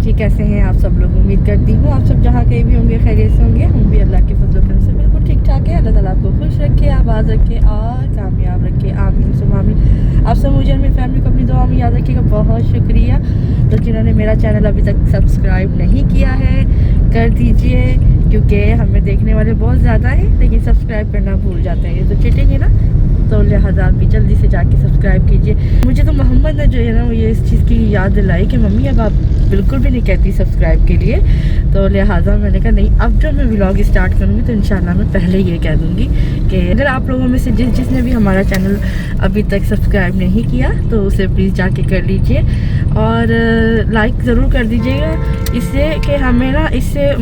जी, कैसे हैं आप सब लोग? उम्मीद करती हूँ आप सब जहाँ कहीं भी होंगे खैरियत से होंगे। हम भी अल्लाह के फजल करम से बिल्कुल ठीक ठाक है। अल्लाह ताला आपको खुश रखे, आबाद रखे और कामयाब रखे, आमीन सुम्मा आमीन। आप सब मुझे और मेरी फैमिली को अपनी दुआ में याद रखिएगा। बहुत शुक्रिया। तो जिन्होंने मेरा चैनल अभी तक सब्सक्राइब नहीं किया है कर दीजिए, क्योंकि हमें देखने वाले बहुत ज़्यादा हैं लेकिन सब्सक्राइब करना भूल जाते हैं। ये तो चिटेंगे ना, तो लिहाजा आप भी जल्दी से जाके सब्सक्राइब कीजिए। मुझे तो मोहम्मद ने जो है ना वो ये इस चीज़ की याद दिलाई कि मम्मी अब आप बिल्कुल भी नहीं कहती सब्सक्राइब के लिए, तो लिहाजा मैंने कहा नहीं, अब जब मैं व्लॉग स्टार्ट करूँगी तो इंशाल्लाह मैं पहले ये कह दूँगी कि अगर आप लोगों में से जिसने भी हमारा चैनल अभी तक सब्सक्राइब नहीं किया तो उसे प्लीज़ जाके कर लीजिए और लाइक ज़रूर कर दीजिएगा। इससे कि हमें ना इससे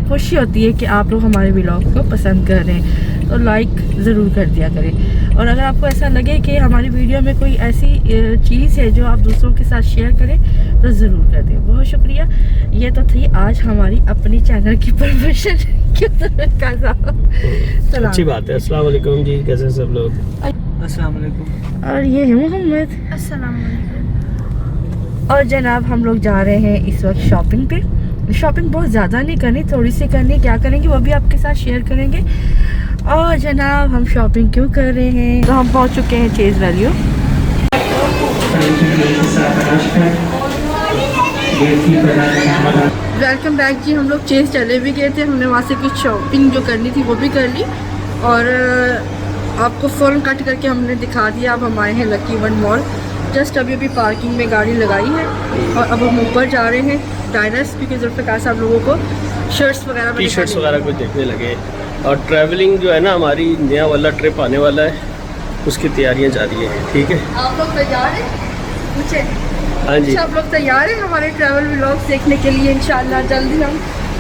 खुशी होती है कि आप लोग हमारे व्लॉग को पसंद कर रहे हैं, तो लाइक ज़रूर कर दिया करें। और अगर आपको ऐसा लगे कि हमारी वीडियो में कोई ऐसी चीज़ है जो आप दूसरों के साथ शेयर करें तो ज़रूर कर दें। बहुत शुक्रिया। ये तो थी आज हमारी अपनी चैनल की प्रमोशन। अच्छी बात है। अस्सलाम वालेकुम जी, कैसे सब लोग? अस्सलाम वालेकुम। और ये है मोहम्मद। अस्सलाम वालेकुम। और जनाब हम लोग जा रहे हैं इस वक्त शॉपिंग पे। शॉपिंग बहुत ज़्यादा नहीं करनी, थोड़ी सी करनी। क्या करेंगे वो भी आपके साथ शेयर करेंगे। और जनाब हम शॉपिंग क्यों कर रहे हैं, तो हम पहुंच चुके हैं चेज़ वैल्यू। वेलकम बैक जी। हम लोग चेज़ चले भी गए थे, हमने वहाँ से कुछ शॉपिंग जो करनी थी वो भी कर ली और आपको फ़ौरन कट करके हमने दिखा दिया। अब हम आए हैं लकी वन मॉल। जस्ट अभी पार्किंग में गाड़ी लगाई है और अब हम ऊपर जा रहे हैं डायनर्स, क्योंकि ज़ुल्फ़िकार साहब लोगों को शर्ट्स वगैरह टी शर्ट्स वगैरह कुछ देखने लगे। और ट्रैवलिंग जो है ना, हमारी नया वाला ट्रिप आने वाला है, उसकी तैयारियां जारी हैं। ठीक है, आप लोग तैयार हैं? पूछे हाँ जी, आप लोग तैयार हैं हमारे ट्रैवल व्लॉग्स देखने के लिए? इंशाल्लाह जल्दी हम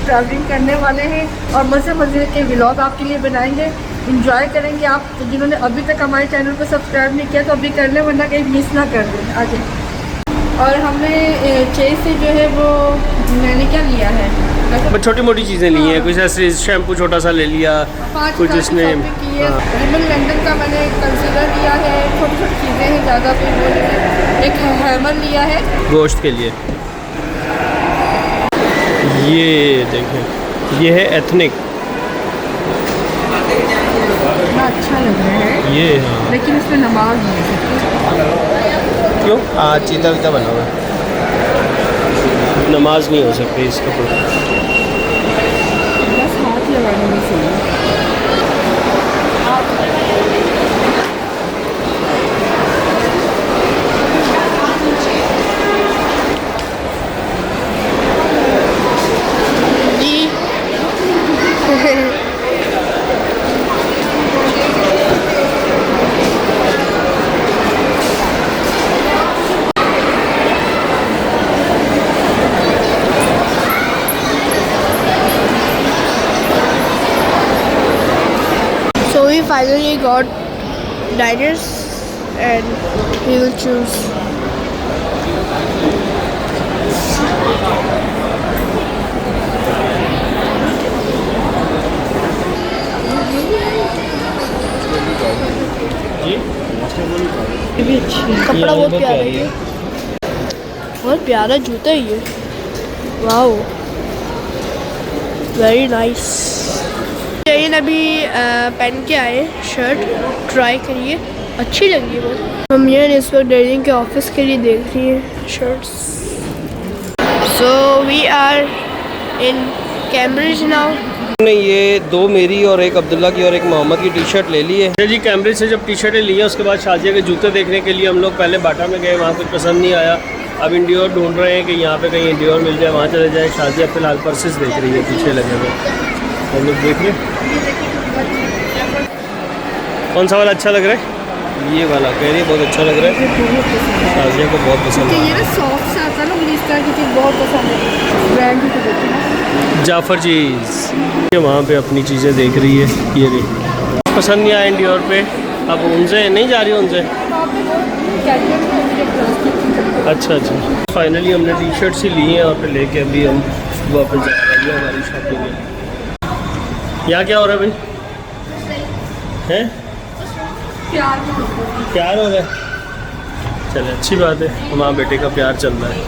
ट्रैवलिंग करने वाले हैं और मज़े के व्लॉग आपके लिए बनाएंगे, इंजॉय करेंगे। आप तो जिन्होंने अभी तक हमारे चैनल को सब्सक्राइब नहीं किया तो अभी कर लें, वरना कहीं मिस ना कर दें। आगे और हमने चेज़ से जो है वो मैंने क्या लिया है, छोटी मोटी चीज़ें ली हैं। कुछ ऐसे शैम्पू छोटा सा ले लिया, कुछ इसमें रिबन लंदन का मैंने कंसीलर लिया है। छोटी छोटी चीज़ें हैं, ज़्यादा कोई वो नहीं है। एक हैमर लिया है गोश्त के लिए। ये देखें, ये है एथनिक, इतना अच्छा लग रहा है ये हाँ। लेकिन इसमें नमाज नहीं है। क्यों? आज चीता वीता बना हुआ है, नमाज नहीं हो सकती इस कपड़े। बस हाथ लगाने में सही है। We finally got diners and we will choose. ये भी अच्छी है। कपड़ा बहुत प्यारा है ये, बहुत प्यारा जूता है ये। Wow, very nice. जैन अभी पहन के आए शर्ट, ट्राई करिए, अच्छी लगी है बहुत। हम ये इस वक्त डेलिंग के ऑफिस के लिए देख रही हैं shirts. So we are in Cambridge now. हमने ये दो मेरी और एक अब्दुल्ला की और एक मोहम्मद की टी शर्ट ले ली है जी। कैम्ब्रिज से जब टी शर्टें ली हैं उसके बाद शाजिया के जूते देखने के लिए हम लोग पहले बाटा में गए, वहाँ कुछ पसंद नहीं आया। अब इंडियोर ढूंढ रहे हैं कि यहाँ पे कहीं इंडियोर मिल जाए, वहाँ चले जाए। शाजिया फ़िलहाल पर्सेस देख रही है पीछे लगे हुए, हम लोग देख लें कौन सा वाला अच्छा लग रहा है। ये वाला कह रही है बहुत अच्छा लग रहा है, शाजिया को बहुत पसंद है। ये ना सॉफ्ट सा आता है ना, मुझे इस तरह की चीज़ बहुत पसंद है। ब्रांड भी तो देखो ना, जाफ़र चीज़। ये वहाँ पे अपनी चीज़ें देख रही है, ये रही। पसंद नहीं आया इंडियोर पे, अब उनसे नहीं जा रही उनसे। अच्छा अच्छा, फाइनली हमने टी शर्ट्स ही ली हैं और फिर लेके अभी हम वापस जा रहे हैं हमारी शॉपिंग में। यहाँ क्या हो रहा है भाई? हैं प्यार हो रहा है, चले अच्छी बात है, माँ बेटे का प्यार चल रहा है।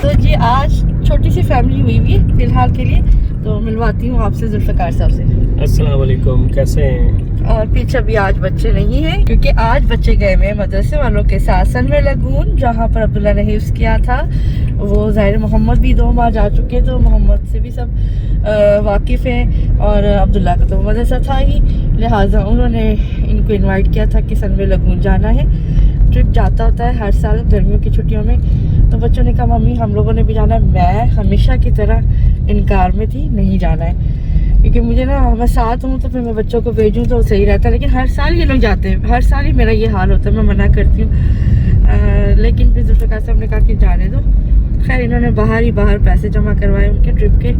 तो जी आज छोटी सी फैमिली हुई हुई है फिलहाल के लिए। तो मिलवाती हूँ आपसे जुल्फ़िकार साहब से। अस्सलाम वालेकुम, कैसे हैं? और पीछे भी आज बच्चे नहीं हैं क्योंकि आज बच्चे गए हुए हैं मदरसे वालों के साथ सनवे लगून, जहाँ पर अब्दुल्ला ने हिफ्ज़ किया था। वो ज़ाहिर मोहम्मद भी 2 बार जा चुके हैं तो मोहम्मद से भी सब वाकिफ़ हैं और अब्दुल्ला का तो मदरसा था ही, लिहाजा उन्होंने इनको इनवाइट किया था कि सनवे लगून जाना है। ट्रिप जाता होता है हर साल गर्मियों की छुट्टियों में। तो बच्चों ने कहा मम्मी हम लोगों ने भी जाना है। मैं हमेशा की तरह इनकार में थी, नहीं जाना है क्योंकि मुझे ना, मैं साथ हूँ तो फिर मैं बच्चों को भेजूँ तो सही रहता है। लेकिन हर साल ये लोग जाते हैं, हर साल ही मेरा ये हाल होता है, मैं मना करती हूँ। लेकिन फिर जुल्फ़िकार साहब ने कहा कि जाने दो। खैर इन्होंने बाहर पैसे जमा करवाए उनके ट्रिप के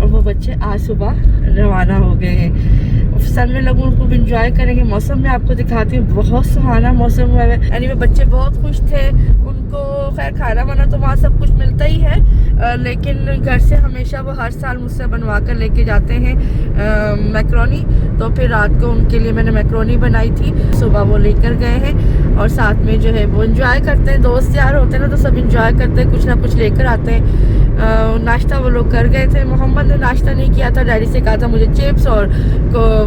और वो बच्चे आज सुबह रवाना हो गए हैं। सनवे लगून खूब इंजॉय करेंगे। मौसम में आपको दिखाती हूँ, बहुत सुहाना मौसम हुआ है। यानी बच्चे बहुत खुश थे। उनको खैर खाना वाना तो वहाँ सब कुछ मिलता ही है, लेकिन घर से हमेशा वो हर साल मुझसे बनवा कर लेके जाते हैं मैक्रोनी। तो फिर रात को उनके लिए मैंने मैक्रोनी बनाई थी, सुबह वो लेकर गए हैं और साथ में जो है वो इंजॉय करते हैं। दोस्त यार होते हैं ना तो सब इंजॉय करते हैं, कुछ ना कुछ लेकर आते हैं। नाश्ता वो लोग कर गए थे। मोहम्मद ने नाश्ता नहीं किया था, डैडी से कहा था मुझे चिप्स और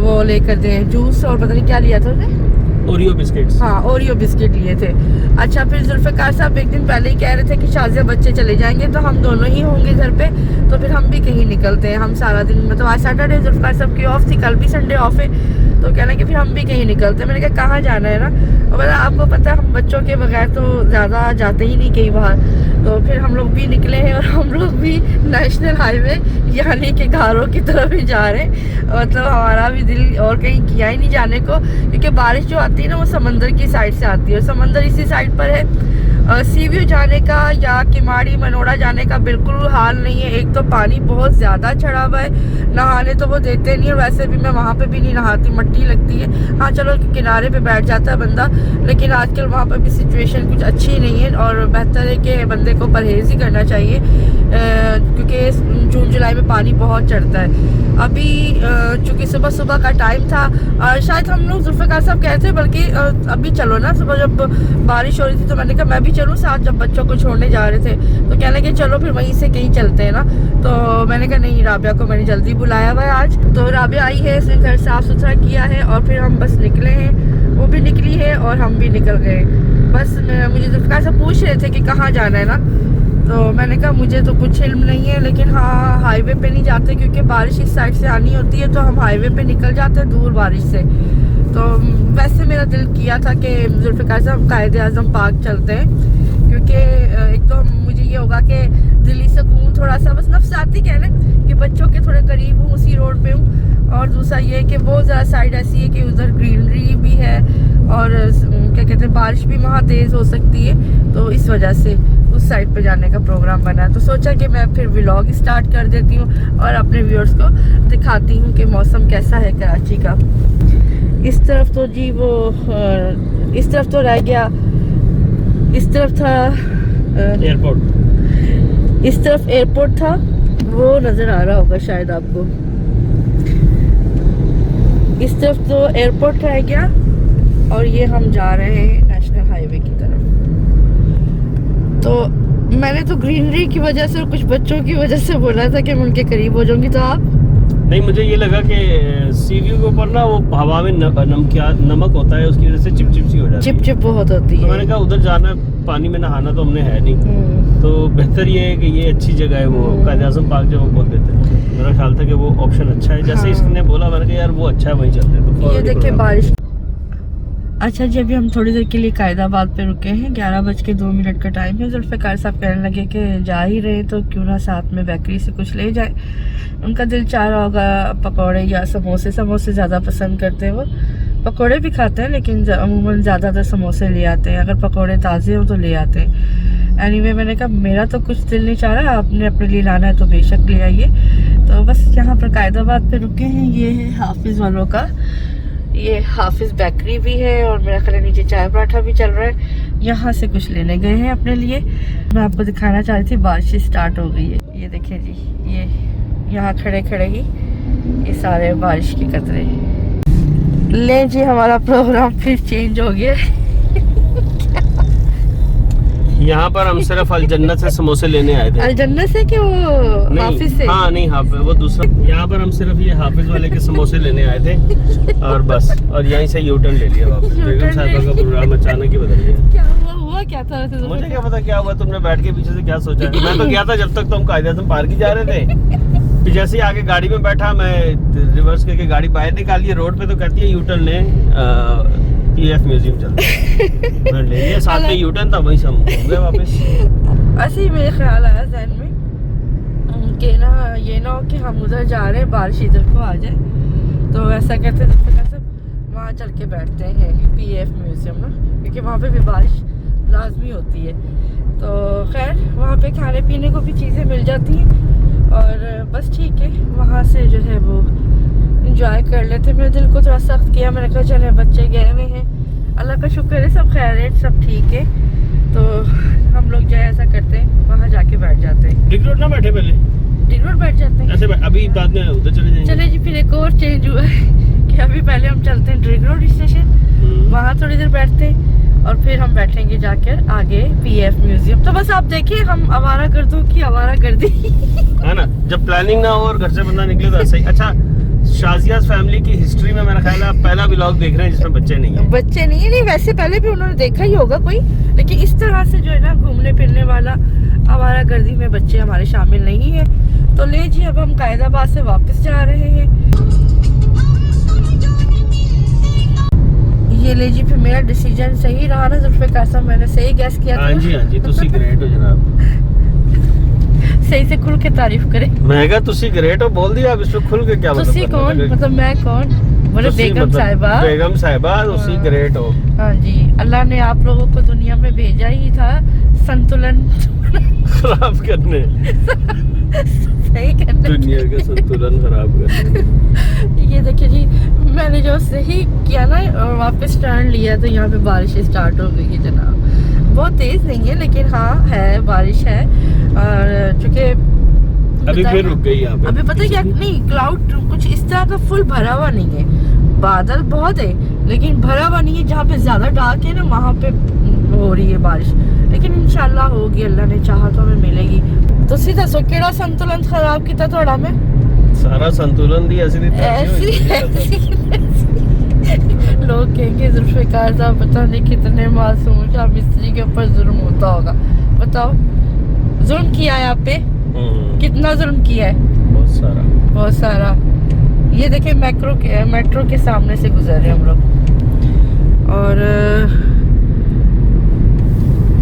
वो लेकर दें, जूस और पता नहीं क्या लिया था उसने, ओरियो बिस्किट्स। हाँ ओरियो बिस्किट लिए थे। अच्छा फिर जुल्फ़िकार साहब एक दिन पहले ही कह रहे थे कि शाज़िया बच्चे चले जाएंगे तो हम दोनों ही होंगे घर पे, तो फिर हम भी कहीं निकलते हैं। हम सारा दिन, मतलब आज सैटरडे जुल्फ़िकार साहब की ऑफ थी, कल भी संडे ऑफ है, तो कहना कि फिर हम भी कहीं निकलते हैं। मैंने कहा कहाँ जाना है ना, और मतलब आपको पता है हम बच्चों के बगैर तो ज़्यादा जाते ही नहीं कहीं बाहर। तो फिर हम लोग भी निकले हैं और हम लोग भी नेशनल हाईवे यानी कि घारों की तरफ ही जा रहे हैं। मतलब हमारा भी दिल और कहीं किया ही नहीं जाने को, क्योंकि बारिश जो आती है ना वो समंदर की साइड से आती है और समंदर इसी साइड पर है। सी व्यू जाने का या किमाड़ी मनोड़ा जाने का बिल्कुल हाल नहीं है। एक तो पानी बहुत ज़्यादा चढ़ा हुआ है, नहाने तो वो देते नहीं है, वैसे भी मैं वहाँ पे भी नहीं नहाती, मट्टी लगती है। हाँ चलो किनारे पे बैठ जाता है बंदा, लेकिन आजकल वहाँ पर भी सिचुएशन कुछ अच्छी नहीं है और बेहतर है कि बंदे को परहेज़ ही करना चाहिए, क्योंकि जून जुलाई में पानी बहुत चढ़ता है। अभी चूँकि सुबह का टाइम था, शायद हम लोग जुल्फ़िकार साहब कहते हैं बल्कि अभी चलो ना, सुबह जब बारिश हो रही थी तो मैंने कहा मैं भी चलूँ साथ, जब बच्चों को छोड़ने जा रहे थे तो कहने कि चलो फिर वहीं से कहीं चलते हैं ना। तो मैंने कहा नहीं, राबिया को मैंने जल्दी बुलाया हुआ है आज। तो राबिया आई है, इसने घर साफ़ सुथरा किया है और फिर हम बस निकले हैं, वो भी निकली है और हम भी निकल गए। बस मुझे जुल्फ़िकार साहब पूछ रहे थे कि कहाँ जाना है ना, तो मैंने कहा मुझे तो कुछ इल्म नहीं है, लेकिन हाँ हाईवे पे नहीं जाते क्योंकि बारिश इस साइड से आनी होती है तो हम हाईवे पे निकल जाते हैं दूर बारिश से। तो वैसे मेरा दिल किया था कि जुल्फ़िकार साहब कायद-ए-आज़म पार्क चलते हैं, क्योंकि एक तो मुझे ये होगा कि दिली सुकून थोड़ा सा, बस नफसाती कहना कि बच्चों के थोड़े करीब हूँ, उसी रोड पे हूँ। और दूसरा ये कि वो ज़रा साइड ऐसी है कि उधर ग्रीनरी भी है और क्या कहते हैं बारिश भी वहाँ तेज़ हो सकती है, तो इस वजह से उस साइड पे जाने का प्रोग्राम बना। तो सोचा कि मैं फिर व्लॉग स्टार्ट कर देती हूँ और अपने व्यूअर्स को दिखाती हूँ कि मौसम कैसा है कराची का। इस तरफ तो जी वो इस तरफ तो रह गया, इस तरफ था एयरपोर्ट, इस तरफ एयरपोर्ट था, वो नज़र आ रहा होगा शायद आपको। इस तरफ तो एयरपोर्ट रह गया और ये हम जा रहे हैं नेशनल हाईवे की तरफ। तो मैंने तो ग्रीनरी की वजह से और कुछ बच्चों की वजह से बोला था कि मैं उनके करीब हो जाऊंगी, तो आप नहीं, मुझे ये लगा कि सी व्यू के ऊपर ना वो हवा में नमक होता है, उसकी वजह से चिपचिप सी हो जाती है, चिप बहुत होती है। तो मैंने कहा उधर जाना, पानी में नहाना तो हमने है नहीं, तो बेहतर ये है कि ये अच्छी जगह है, वो कायद-ए-आज़म पार्क जो बहुत बेहतर है। मेरा ख्याल था कि वो ऑप्शन अच्छा है, जैसे इसने बोला मैंने कहा यार वो अच्छा है, वहीं चलते हैं। तो ये देखिए बारिश। अच्छा जी, अभी हम थोड़ी देर के लिए कायदाबाद पे रुके हैं, 11:02 का टाइम है। जुल्फ़िकार साहब कहने लगे कि जा ही रहे तो क्यों ना साथ में बेकरी से कुछ ले जाए। उनका दिल चाह रहा होगा पकौड़े या समोसे, समोसे ज़्यादा पसंद करते हैं वो, पकौड़े भी खाते हैं लेकिन अमूमन ज़्यादातर समोसे ले आते हैं, अगर पकौड़े ताज़े हों तो ले आते हैं। एनीवे मैंने कहा मेरा तो कुछ दिल नहीं चाह रहा, आपने अपने लिए लाना है तो बेशक ले आइए। तो बस यहाँ पर कायदाबाद पे रुके हैं। ये है हाफिज़ वालों का, ये हाफिज़ बेकरी भी है और मेरा ख्याल नीचे चाय पराठा भी चल रहा है। यहाँ से कुछ लेने गए हैं अपने लिए। मैं आपको दिखाना चाह रही थी, बारिश स्टार्ट हो गई है। ये देखिए जी, ये यहाँ खड़े खड़े ही ये सारे बारिश के कतरे। ले जी, हमारा प्रोग्राम फिर चेंज हो गया। यहाँ पर हम सिर्फ अल जन्नत से समोसे लेने आए थे। अल जन्नत से कि वो हाफिज से? हाँ नहीं, हाफिज वो दूसरा। यहाँ पर हम सिर्फ ये हाफिज वाले के समोसे लेने आए थे और बस, और यहीं से यू टर्न ले लिया वापस। बेगम साहिबा का प्रोग्राम अचानक ही बदल गया। क्या हुआ क्या था वैसे? मुझे क्या पता क्या हुआ, तुमने बैठ के पीछे से क्या सोचा। मैं तो गया था जब तक तुम कायदे से पार्क ही जा रहे थे। फिर जैसे ही आगे गाड़ी में बैठा, मैं रिवर्स करके गाड़ी बाहर निकाली रोड पे, तो कहती है यू टर्न ले, पीएफ म्यूजियम चलते हैं। मैं ले लिया, साथ में यू टर्न था, वहीं से हम घूम गए वापस। ऐसे ही मेरे ख्याल आया जहन में कि ना ये ना हो कि हम उधर जा रहे हैं, बारिश इधर को आ जाए, तो ऐसा करते सब वहाँ चल के बैठते हैं पीएफ म्यूजियम ना, क्योंकि वहाँ पे भी बारिश लाजमी होती है। तो खैर वहाँ पे खाने पीने को भी चीज़ें मिल जाती हैं और बस ठीक है, वहाँ से जो है वो इंजॉय कर लेते। मेरे दिल को थोड़ा सख्त किया, मैंने कहा चले बच्चे गए हुए हैं, अल्लाह का शुक्र है सब खैरियत सब ठीक है, तो हम लोग जो है ऐसा करते हैं वहाँ जाके बैठ जाते हैं। रिंग रोड ना बैठे, पहले रिंग रोड बैठ जाते हैं ऐसे अभी बाद में उधर चले जाएंगे। चले जी, फिर एक और चेंज हुआ है कि अभी पहले हम चलते हैं रिंग रोड स्टेशन, वहाँ थोड़ी देर बैठते हैं और फिर हम बैठेंगे जाकर आगे पीएफ म्यूजियम। तो बस आप देखिए हम आवारा गर्दों की आवारा गर्दी है ना, जब प्लानिंग ना हो और घर से बंदा निकले तो ऐसा ही। अच्छा, शाजियाज फैमिली की हिस्ट्री में मेरा ख्याल है आप पहला व्लॉग देख रहे हैं जिसमें बच्चे नहीं हैं। बच्चे नहीं है, नहीं वैसे पहले भी उन्होंने देखा ही होगा कोई, लेकिन इस तरह से जो है ना घूमने फिरने वाला आवारा गर्दी में बच्चे हमारे शामिल नहीं है। तो ले जी, अब हम कायदाबाद से वापस जा रहे हैं। ये ले जी, फिर मेरा डिसीजन सही रहा ना जुल्फ़िकार साहब, मैंने सही गैस किया था। हाँ जी तुसी ग्रेट हो जनाब। सही से खुल के तारीफ करे। मैं कहा तुसी ग्रेट हो बोल दिया, अब इसमें खुल के क्या मतलब? तुसी कौन, मतलब मैं कौन? बोले बेगम साहिबा। बेगम साहिबा तुसी ग्रेट हो। हाँ जी, अल्लाह ने आप लोगों को दुनिया में भेजा ही था संतुलन खराब करने, सही करने, दुनिया का संतुलन खराब करने। ये देखिए जी, मैंने जो सही किया ना और वापस टर्न लिया तो यहाँ पे बारिश स्टार्ट हो गई है जनाब। बहुत तेज नहीं है लेकिन हाँ है, बारिश है। और चूंकि अभी फिर रुक गई यहाँ पे। अभी पता है क्या, नहीं क्लाउड कुछ इस तरह का फुल भरा हुआ नहीं है, बादल बहुत है लेकिन भरा हुआ नहीं है। जहाँ पे ज्यादा डार्क है ना वहाँ पे हो रही है बारिश, लेकिन इंशाल्लाह होगी, अल्लाह ने चाहा तो हमें मिलेगी। तो सीधा सो केड़ा संतुलन खराब किया थोड़ा में, सारा संतुलन दी ऐसी लोग कहेंगे जुल्फ़िकार साहब पता नहीं कितने मासूम शाह मिस्त्री के ऊपर जुल्म होता होगा। बताओ जुल्म किया है आप पे, कितना जुल्म किया है? बहुत सारा। ये देखिए मेट्रो के सामने से गुजर रहे हम लोग। और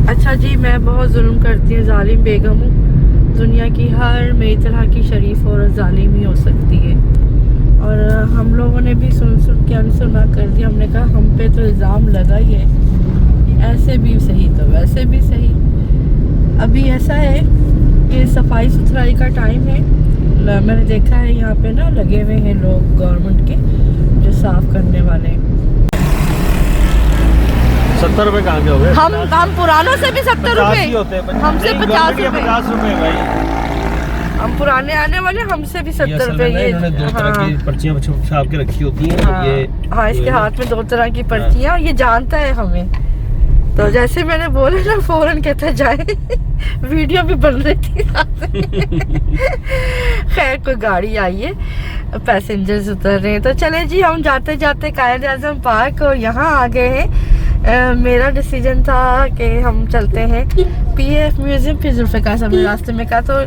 अच्छा जी, मैं बहुत जुल्म करती हूँ, जालिम बेगम हूँ। दुनिया की हर मेरी तरह की शरीफ औरत जालिम ही हो सकती है। और हम लोगों ने भी सुन के अनसुना कर दिया। हमने कहा हम पे तो इल्ज़ाम लगा ही है, ऐसे भी सही तो वैसे भी सही। अभी ऐसा है कि सफाई सुथराई का टाइम है। मैंने देखा है यहाँ पे ना लगे हुए हैं लोग गवर्नमेंट के जो साफ करने वाले। 70 रुपए कहाँ के हो गए? हम पुरानों से भी 70 रुपए, हमसे 50 रुपए भाई। हम पुराने आने वाले, हमसे भी 70 रुपए। ये इन्होंने दो तरह की पर्चियां छाप के रखी होती हैं। हाँ, इसके हाथ में 2 तरह की पर्चियां, ये जानता है हमें। तो जैसे मैंने बोला ना फौरन कहता जाए वीडियो भी बन रही थी खैर कोई गाड़ी आई है, पैसेंजर्स उतर रहे हैं। तो चले जी, हम जाते जाते कायद आजम पार्क और यहाँ आ गए हैं। मेरा डिसीजन था कि हम चलते हैं पीएफ म्यूजियम। फिर जुल्फ़िकार साहब ने रास्ते में कहा तो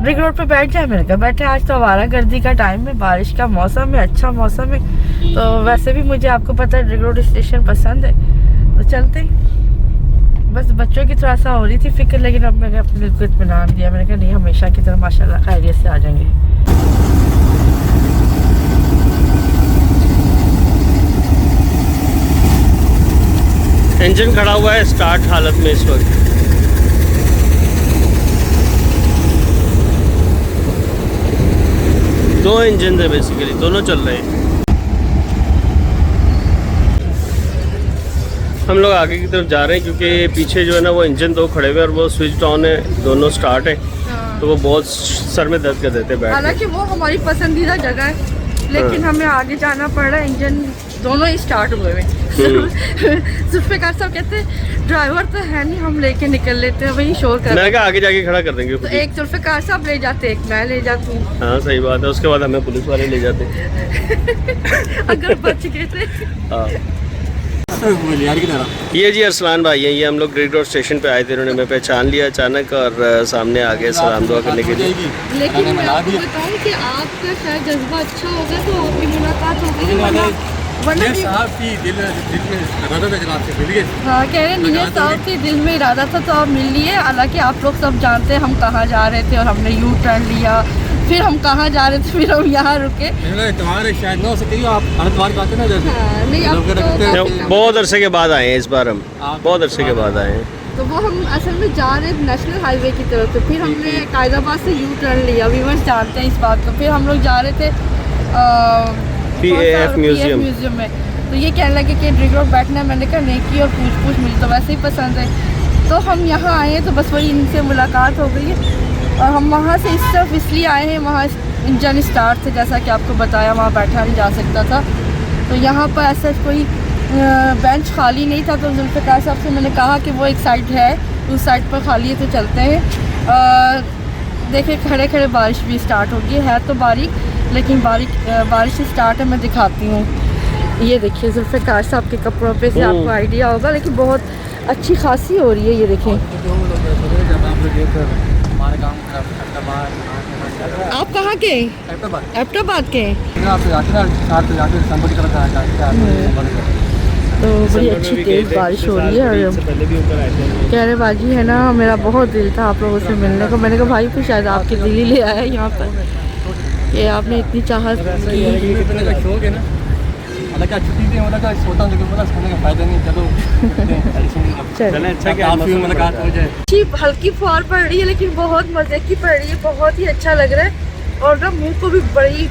रिंग रोड पे बैठ जाए, मैंने कहा बैठे, आज तो आवारा गर्दी का टाइम है, बारिश का मौसम है, अच्छा मौसम है। तो वैसे भी मुझे आपको पता है रिंग रोड स्टेशन पसंद है, तो चलते हैं। बस बच्चों की थोड़ा सा हो रही थी फिक्र, लेकिन अब मैंने अपने दिल को इत्मीनान दिया। मैंने कहा नहीं, हमेशा की तरह माशाल्लाह खैरियत से आ जाएंगे। इंजन खड़ा हुआ है स्टार्ट हालत में इस वक्त। दो इंजन है बेसिकली, दोनों चल रहे हैं। हम लोग आगे की तरफ जा रहे हैं क्योंकि पीछे जो है ना वो इंजन 2 खड़े हुए और वो स्विच ऑन है, दोनों स्टार्ट है। तो वो बहुत सर में दर्द कर देते हैं बैठ। हालांकि वो हमारी पसंदीदा जगह है, लेकिन हमें आगे जाना पड़ रहा है, इंजन दोनों ही स्टार्ट हुए हुए। जुल्फ़िकार साहब कहते हैं ड्राइवर तो है नहीं, हम लेके निकल लेते हैं, वही शोर कर। मैंने कहा आगे जाके खड़ा कर देंगे तो एक जुल्फ़िकार साहब ले जाते, एक मैं ले जाती हूँ। हाँ सही बात है, उसके बाद हमें पुलिस वाले ले जाते। अगर बच गए थे। हाँ ये जी अरसलान भाई है, ये हम लोग ग्रिड रोड स्टेशन पे आए थे, उन्होंने हमें पहचान लिया अचानक और सामने आ गए सलाम दुआ करने के लिए। लेकिन मैं आपको बताऊं कि आपका शायद जज्बा अच्छा होगा तो आपकी मुलाकात होगी, वरना साहब की दिल में इरादा था जनाब से मिलिए। हाँ कह रहे नीयत साहब के दिल में इरादा था तो आप मिल लिए। हालांकि आप लोग सब जानते हैं हम कहाँ जा रहे थे और हमने यू टर्न लिया, फिर हम कहाँ जा रहे थे, फिर हम यहाँ रुके। तुम्हारे शायद ना हो सके आप हरिद्वार का आते ना जैसे। हाँ, नहीं अब तो बहुत अरसे के बाद आए हैं इस बार हम, बहुत अरसे के बाद आए हैं। तो वो हम असल में जा रहे थे नेशनल हाईवे की तरफ, तो फिर हमने कायदाबाद से यू टर्न लिया। व्यूअर्स जानते हैं इस बात को। फिर हम लोग जा रहे थे PAF म्यूजियम में, तो ये कहने लगे कि रिंग रोड बैठना है। मैंने कहा नेकी और पूछ पूछ मुझे तो वैसे ही पसंद है, तो हम यहाँ आए हैं। तो बस वही इनसे मुलाकात हो गई है और हम वहाँ से इस तरफ इसलिए आए हैं, वहाँ इंजन स्टार्ट थे जैसा कि आपको बताया, वहाँ बैठा नहीं जा सकता था। तो यहाँ पर ऐसा कोई बेंच खाली नहीं था, तो जुल्फ़िकार साहब से मैंने कहा कि वो एक साइड है, उस साइड पर खाली है तो चलते हैं। देखिए खड़े खड़े बारिश भी स्टार्ट हो गई है, तो बारीक लेकिन बारिश स्टार्ट है। मैं दिखाती हूँ, ये देखिए जुल्फ़िकार साहब के कपड़ों पे से आपको आइडिया होगा, लेकिन बहुत अच्छी खासी हो रही है। ये देखें। आप कहाँ के? एबटाबाद के। तो बड़ी अच्छी तेज़ बारिश हो रही है और कह रहे बाजी है ना, मेरा बहुत दिल था आप लोगों से मिलने को। मैंने कहा भाई तो शायद आपके दिल ही ले आया यहाँ पर, कि आपने इतनी चाहत की। छुट्टी थी, मतलब सोता हूँ लेकिन सोने का फायदा नहीं। चलो अच्छा मुलाकात हो जाए। अच्छी हल्की फुहार पड़ रही है, लेकिन बहुत मज़े की पड़ रही है, बहुत ही अच्छा लग रहा है। और ना मुँह को भी बड़ी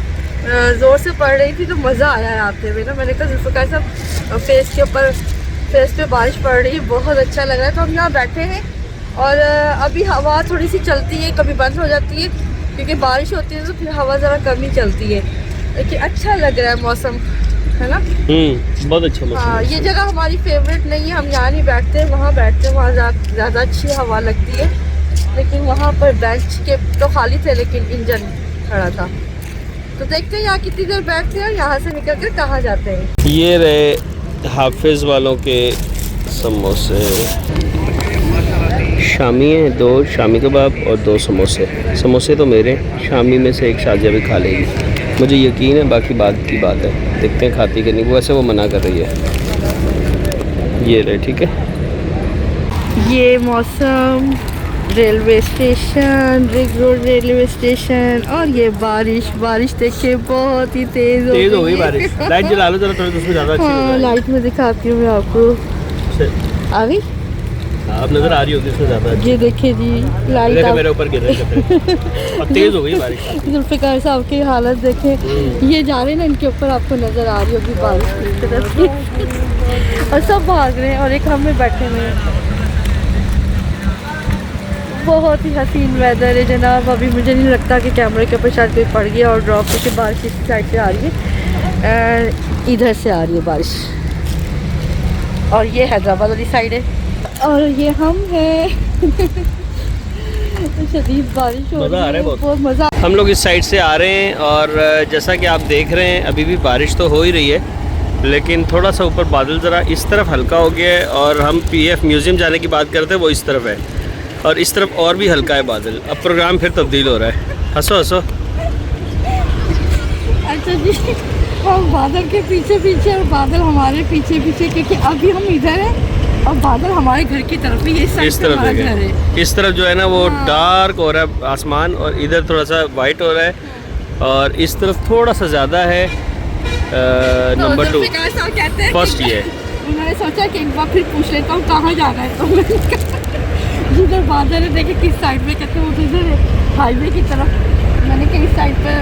ज़ोर से पड़ रही थी, तो मज़ा आया है आते हुए ना। मैंने कहा जुल्फ़िकार साहब फेस के ऊपर फेस पे बारिश पड़ रही है, बहुत अच्छा लग रहा है। तो हम यहाँ बैठे हैं और अभी हवा थोड़ी सी चलती है, कभी बंद हो जाती है क्योंकि बारिश होती है, तो फिर हवा ज़रा कम ही चलती है, लेकिन अच्छा लग रहा है मौसम, है ना। बहुत अच्छा मौसम। हाँ ये जगह हमारी फेवरेट नहीं है, हम यहाँ नहीं बैठते, वहाँ बैठते हैं, वहाँ ज़्यादा अच्छी हवा लगती है। लेकिन वहाँ पर बेंच के तो खाली थे, लेकिन इंजन खड़ा था। तो देखते हैं यहाँ कितनी देर बैठते हैं और यहाँ से निकल कर कहाँ जाते हैं। ये रहे हाफिज़ वालों के समोसे, शामी हैं, 2 शामी कबाब और 2 समोसे। समोसे तो मेरे, शामी में से एक शाजिया भी खा लेगी, मुझे यकीन है। बाकी बात की बात है, देखते हैं खाती कि नहीं। वैसे वो मना कर रही है। ये रहे, ठीक है। ये मौसम, railway station, ring road railway station, और ये बारिश देखिए बहुत ही तेज़ हो गई बारिश। लाइट जला लो जरा, थोड़ी उसमें ज़्यादा अच्छी हो जाएगी। लाइट में दिखाती हूँ मैं आपको। आ गई आप नज़र आ रही होगी इसमें ज़्यादा। ये देखिए जी लाइट मेरे ऊपर गिर रही है और तेज़ हो गई बारिश। जुल्फ़िकार साहब की हालत देखें, ये जा रहे हैं ना, इनके ऊपर आपको नज़र आ रही होगी बारिश की तरफ की, और सब भाग रहे हैं और एक हम में बैठे हुए हैं। बहुत ही हसीन वेदर है जनाब। अभी मुझे नहीं लगता कि कैमरे के ऊपर शायद कोई पड़ गया और ड्रॉप करके बारिश इस साइड से आ रही है, इधर से आ रही है बारिश, और ये हैदराबाद वाली साइड है और ये हम हैं। शदीद बारिश हो रही है, बहुत मज़ा। हम लोग इस साइड से आ रहे हैं और जैसा कि आप देख रहे हैं अभी भी बारिश तो हो ही रही है, लेकिन थोड़ा सा ऊपर बादल ज़रा इस तरफ हल्का हो गया है। और हम PAF म्यूज़ियम जाने की बात करते हैं, वो इस तरफ है, और इस तरफ और भी हल्का है बादल। अब प्रोग्राम फिर तब्दील हो रहा है। हंसो हंसो। अच्छा जी, हम बादल के पीछे पीछे और बादल हमारे पीछे पीछे, क्योंकि अभी हम इधर हैं और बादल हमारे घर की तरफ ही, इस तरफ हमारा घर है। इस तरफ जो है ना वो डार्क हो रहा है आसमान, और इधर थोड़ा सा वाइट हो रहा है, और इस तरफ थोड़ा सा ज़्यादा है। नंबर 2 फर्स्ट ये है। उन्होंने सोचा कि एक बार फिर पूछ लेता हूँ कहाँ जाना है, तो जिधर बादल है देखे किस साइड में, कहते हैं उधर है हाईवे की तरफ। मैंने कहा इस साइड पर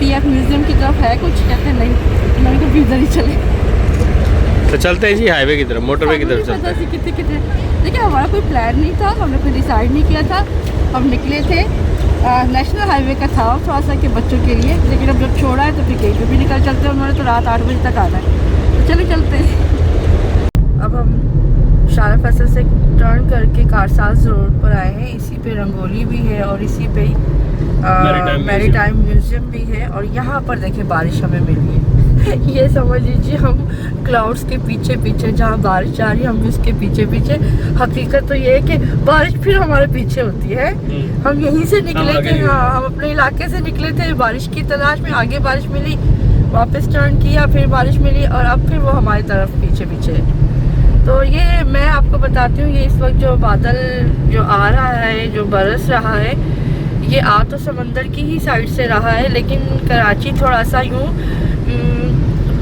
PAF म्यूज़ियम की तरफ है कुछ, कहते नहीं। मैंने कहा इधर ही चले, तो चलते हैं जी हाईवे की तरफ, मोटरवे की तरफ चलते हैं। कितने देखिए हमारा कोई प्लान नहीं था, हमने कोई डिसाइड नहीं किया था, हम निकले थे नेशनल हाईवे का था थोड़ा सा के बच्चों के लिए, लेकिन अब जब छोड़ा है तो फिर कहीं पे भी निकल चलते हैं। उन्होंने तो रात 8 बजे तक आना है, तो चले चलते हैं। अब हम शारा फैसल से टर्न करके कारसाज रोड पर आए हैं। इसी पे रंगोली भी है और इसी पे मैरीटाइम म्यूजियम भी है। और यहाँ पर देखिए बारिश हमें मिली है। ये समझ लीजिए हम क्लाउड्स के पीछे पीछे, जहाँ बारिश आ रही है हम भी उसके पीछे पीछे। हकीकत तो ये है कि बारिश फिर हमारे पीछे होती है। हम यहीं से निकले थे, हाँ हम अपने इलाके से निकले थे बारिश की तलाश में, आगे बारिश मिली, वापस टर्न किया, फिर बारिश मिली और अब फिर वो हमारी तरफ पीछे पीछे। तो ये मैं आपको बताती हूँ, ये इस वक्त जो बादल जो आ रहा है, जो बरस रहा है, ये आ तो समंदर की ही साइड से रहा है, लेकिन कराची थोड़ा सा यूँ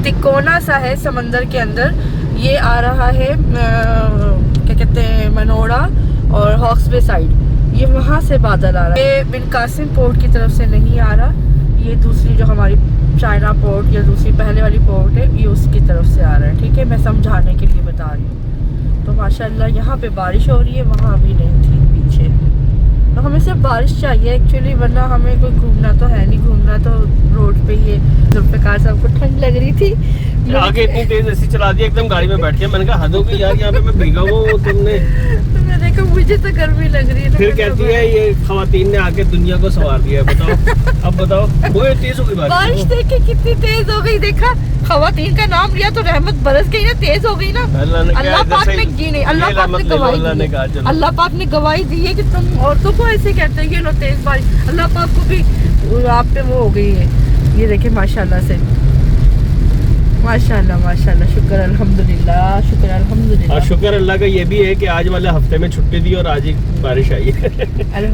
तिकोना सा है समंदर के अंदर। ये आ रहा है क्या कहते हैं, मनोड़ा और हॉक्स बे साइड, ये वहाँ से बादल आ रहा है। ये बिन कासिम पोर्ट की तरफ से नहीं आ रहा, ये दूसरी जो हमारी चाइना पोर्ट या दूसरी पहले वाली पोर्ट है, ये उसकी तरफ से आ रहा है। ठीक है, मैं समझाने के लिए बता रही हूँ। तो माशाल्लाह यहाँ पे बारिश हो रही है, वहाँ अभी नहीं थी पीछे। तो हमें सिर्फ बारिश चाहिए एक्चुअली, वरना हमें कोई घूमना तो है नहीं। घूमना तो रोड पे ही है। जुल्फ़िकार साहब को ठंड लग रही थी, आगे इतनी तेज ऐसी चला दी एकदम गाड़ी में बैठ के। मैंने कहा हद हो गई यार, यहाँ पे मैं भीगा हुआ हूँ तुमने। तो मैंने कहा मुझे तो गर्मी लग रही है। फिर कहती है ये खवातीन ने आके दुनिया को सवार दिया है। बताओ अब बताओ, वो तेज हो गई बारिश देख के कितनी तेज हो गई। देखा, खवातीन का नाम लिया तो रहमत बरस गई ना, तेज हो गई ना। अल्लाह पाक ने जी नहीं, अल्लाह पाक ने गवाही दी है, अल्लाह पाक ने गवाही दी है कि तुम औरतों को ऐसे कहते हैं कि लो तेज बारिश। अल्लाह पाक को भी आप पे वो हो गई है। ये देखे माशाल्लाह से, माशाल्लाह माशाल्लाह, शुक्र अल्हम्दुलिल्लाह, शुक्र अल्हम्दुलिल्लाह। और शुक्र अल्लाह का ये भी है कि आज वाले हफ्ते में छुट्टी दी और आज ही बारिश आई है।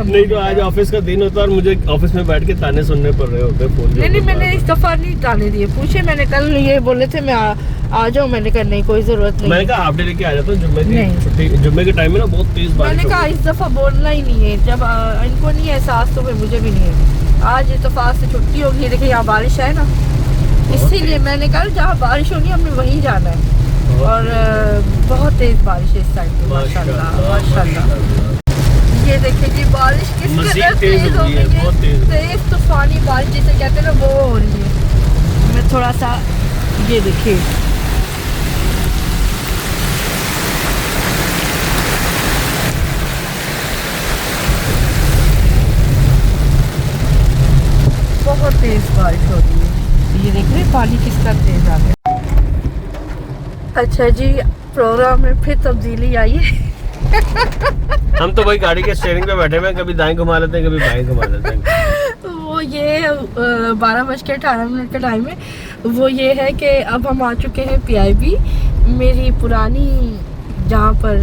नहीं तो आज ऑफिस का दिन होता और मुझे ऑफिस में बैठ के ताने सुनने पड़ रहे होते फोन। नहीं मैंने इस दफा नहीं ताने दिए, पूछे मैंने, कल ये बोले थे मैं आ जाऊँ, मैंने कहा नहीं कोई जरूरत नहीं। मैंने कहा हाफ डे लेके आ जाता हूँ, जुम्मे की छुट्टी, जुम्मे के टाइम में ना बहुत तेज बारिश। मैंने कहा इस दफा बोलना ही नहीं है, जब इनको नहीं है एहसास तो फिर मुझे भी नहीं है। आज इत्तेफाक से छुट्टी होगी, देखिए यहाँ बारिश है ना, इसीलिए मैंने कहा जहाँ बारिश होगी हमने वहीं जाना है। और बहुत तेज बारिश है इस साइड पे, माशाल्लाह माशाल्लाह। ये देखिए जी बारिश किस कदर तेज हो गई है, तेज तूफानी बारिश जिसे कहते हैं ना, वो हो रही है। मैं थोड़ा सा ये देखिए, बहुत तेज बारिश हो रही है। ये देख रहे पानी किसका तेज आ गया। अच्छा जी, प्रोग्राम में फिर तब्दीली आई है। हम तो भाई गाड़ी के स्टीयरिंग पे बैठे हुए, कभी दाएं घुमा लेते हैं, कभी बाएं घुमा लेते हैं। वो ये 12:18 का टाइम है। वो ये है कि अब हम आ चुके हैं PIB, मेरी पुरानी जहाँ पर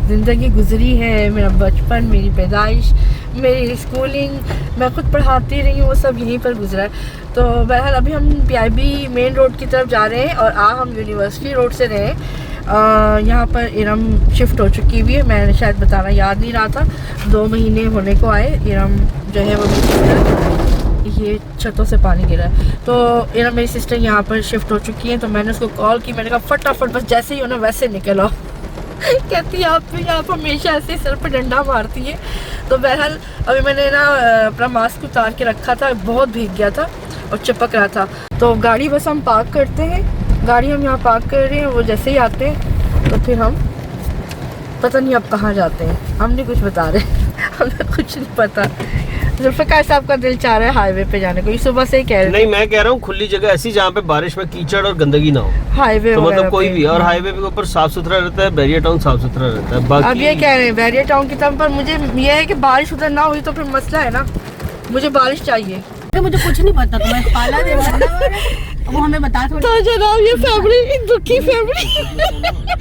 ज़िंदगी गुजरी है, मेरा बचपन, मेरी पैदाइश, मेरी स्कूलिंग, मैं खुद पढ़ाती रही हूँ, वो सब यहीं पर गुजरा है। तो बहरहाल अभी हम PIB मेन रोड की तरफ जा रहे हैं और हम यूनिवर्सिटी रोड से रहे हैं। यहाँ पर इरम शिफ्ट हो चुकी हुई है, मैंने शायद बताना याद नहीं रहा था, 2 महीने होने को आए। इरम जो है वो, ये छतों से पानी गिरा है। तो इरम मेरी सिस्टर यहाँ पर शिफ्ट हो चुकी है, तो मैंने उसको कॉल की, मैंने कहा फटाफट बस जैसे ही हो ना वैसे निकल आओ। कहती है आप हमेशा ऐसे सर पे डंडा मारती है। तो बहरहाल अभी मैंने ना अपना मास्क उतार के रखा था, बहुत भीग गया था और चिपक रहा था। तो गाड़ी बस हम पार्क करते हैं, गाड़ी हम यहाँ पार्क कर रहे हैं, वो जैसे ही आते हैं तो फिर हम पता नहीं अब कहाँ जाते हैं, हम नहीं कुछ बता रहे। हमें कुछ नहीं पता। जुल्फ़िकार साहब का दिल चाह रहा है हाईवे पे जाने को, ये सुबह से ही कह रहे हैं। नहीं मैं कह रहा हूँ खुली जगह ऐसी जहाँ पे बारिश में कीचड़ और गंदगी ना हो, हाईवे तो मतलब कोई भी, और हाईवे के ऊपर साफ सुथरा रहता है, बैरियर टाउन साफ सुथरा रहता है। अब ये कह रहे हैं बैरियर टाउन की तरफ, पर मुझे ये है कि बारिश उधर ना हुई तो फिर मसला है ना, मुझे बारिश चाहिए। मुझे कुछ नहीं पता, तुम्हें पाला दे वो हमें बता थोड़ा। तो जनाब ये फैमिली, दुखी फैमिली,